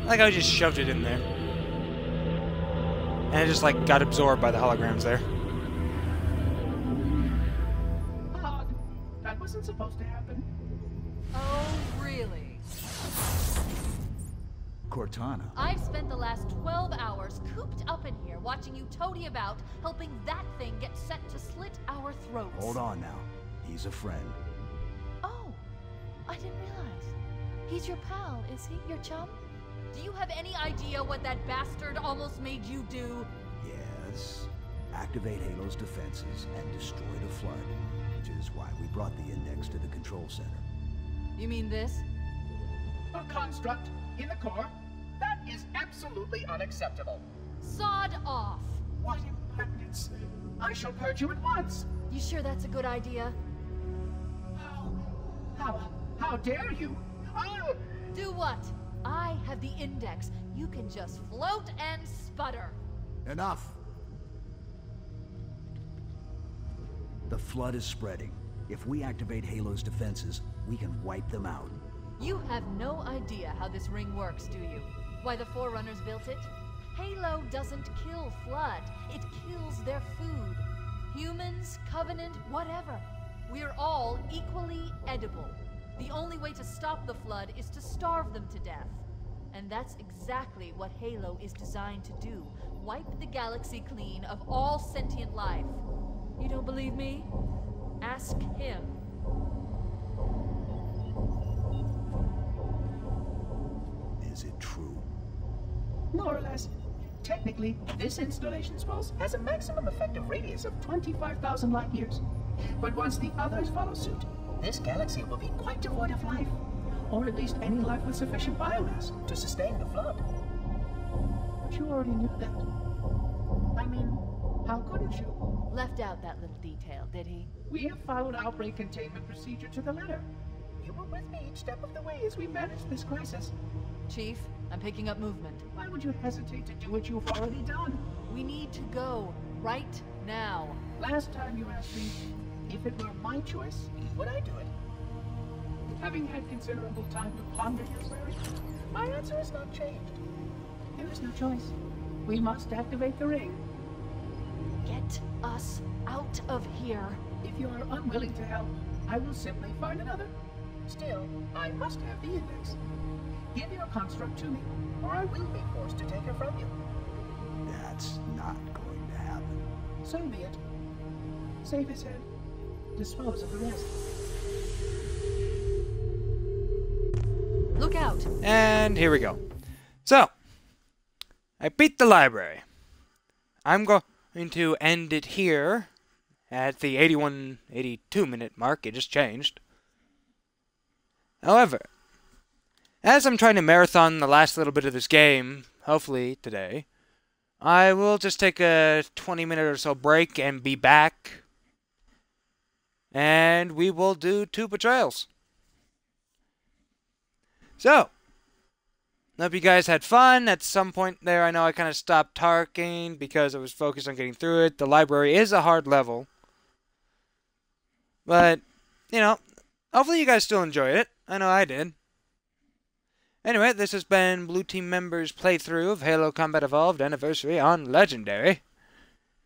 Speaker 1: Like I just shoved it in there. And it just like got absorbed by the holograms there.
Speaker 2: Odd. That wasn't supposed to happen.
Speaker 4: Oh, really?
Speaker 3: Cortana.
Speaker 4: I've spent the last 12 hours cooped up in here watching you toady about, helping that thing get set to slit our throats.
Speaker 3: Hold on now. He's a friend.
Speaker 4: Oh, I didn't realize. He's your pal, is he? Your chum? Do you have any idea what that bastard almost made you do?
Speaker 3: Yes. Activate Halo's defenses and destroy the Flood, which is why we brought the index to the control center.
Speaker 4: You mean this?
Speaker 2: A construct in the core? That is absolutely unacceptable.
Speaker 4: Sod off!
Speaker 2: What impertinence! I shall purge you at once!
Speaker 4: You sure that's a good idea?
Speaker 2: How dare you? Oh!
Speaker 4: Do what? I have the index. You can just float and sputter.
Speaker 3: Enough! The Flood is spreading. If we activate Halo's defenses, we can wipe them out.
Speaker 4: You have no idea how this ring works, do you? Why the Forerunners built it? Halo doesn't kill Flood. It kills their food. Humans, Covenant, whatever. We're all equally edible. The only way to stop the Flood is to starve them to death. And that's exactly what Halo is designed to do. Wipe the galaxy clean of all sentient life. You don't believe me? Ask him.
Speaker 3: Is it true?
Speaker 2: More or less. Technically, this installation's pulse has a maximum effective radius of 25,000 light years. But once the others follow suit, this galaxy will be quite devoid of life. Or at least any life with sufficient biomass to sustain the Flood. But you already knew that. I mean, how couldn't you?
Speaker 4: Left out that little detail, did he?
Speaker 2: We have followed outbreak containment procedure to the letter. You were with me each step of the way as we managed this crisis.
Speaker 4: Chief, I'm picking up movement.
Speaker 2: Why would you hesitate to do what you've already done?
Speaker 4: We need to go. Right now.
Speaker 2: Last time you asked me, if it were my choice, would I do it? Having had considerable time to ponder your query, my answer has not changed. There is no choice. We must activate the ring.
Speaker 4: Get us out out of here.
Speaker 2: If you are unwilling to help, I will simply find another. Still, I must have the index. Give your construct to me, or I will be forced to take her from you.
Speaker 3: That's not going to happen.
Speaker 2: So be it. Save his head. Dispose of the rest.
Speaker 4: Look out.
Speaker 1: And here we go. So, I beat the library. I'm going to end it here at the 82 minute mark. It just changed. However, as I'm trying to marathon the last little bit of this game, hopefully today, I will just take a 20-minute or so break and be back. And we will do 2 betrayals. So, hope you guys had fun. At some point there, I know I kind of stopped talking because I was focused on getting through it. The library is a hard level. But, you know, hopefully you guys still enjoyed it. I know I did. Anyway, this has been Blue Team Members' playthrough of Halo Combat Evolved Anniversary on Legendary.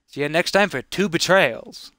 Speaker 1: See you next time for 2 betrayals.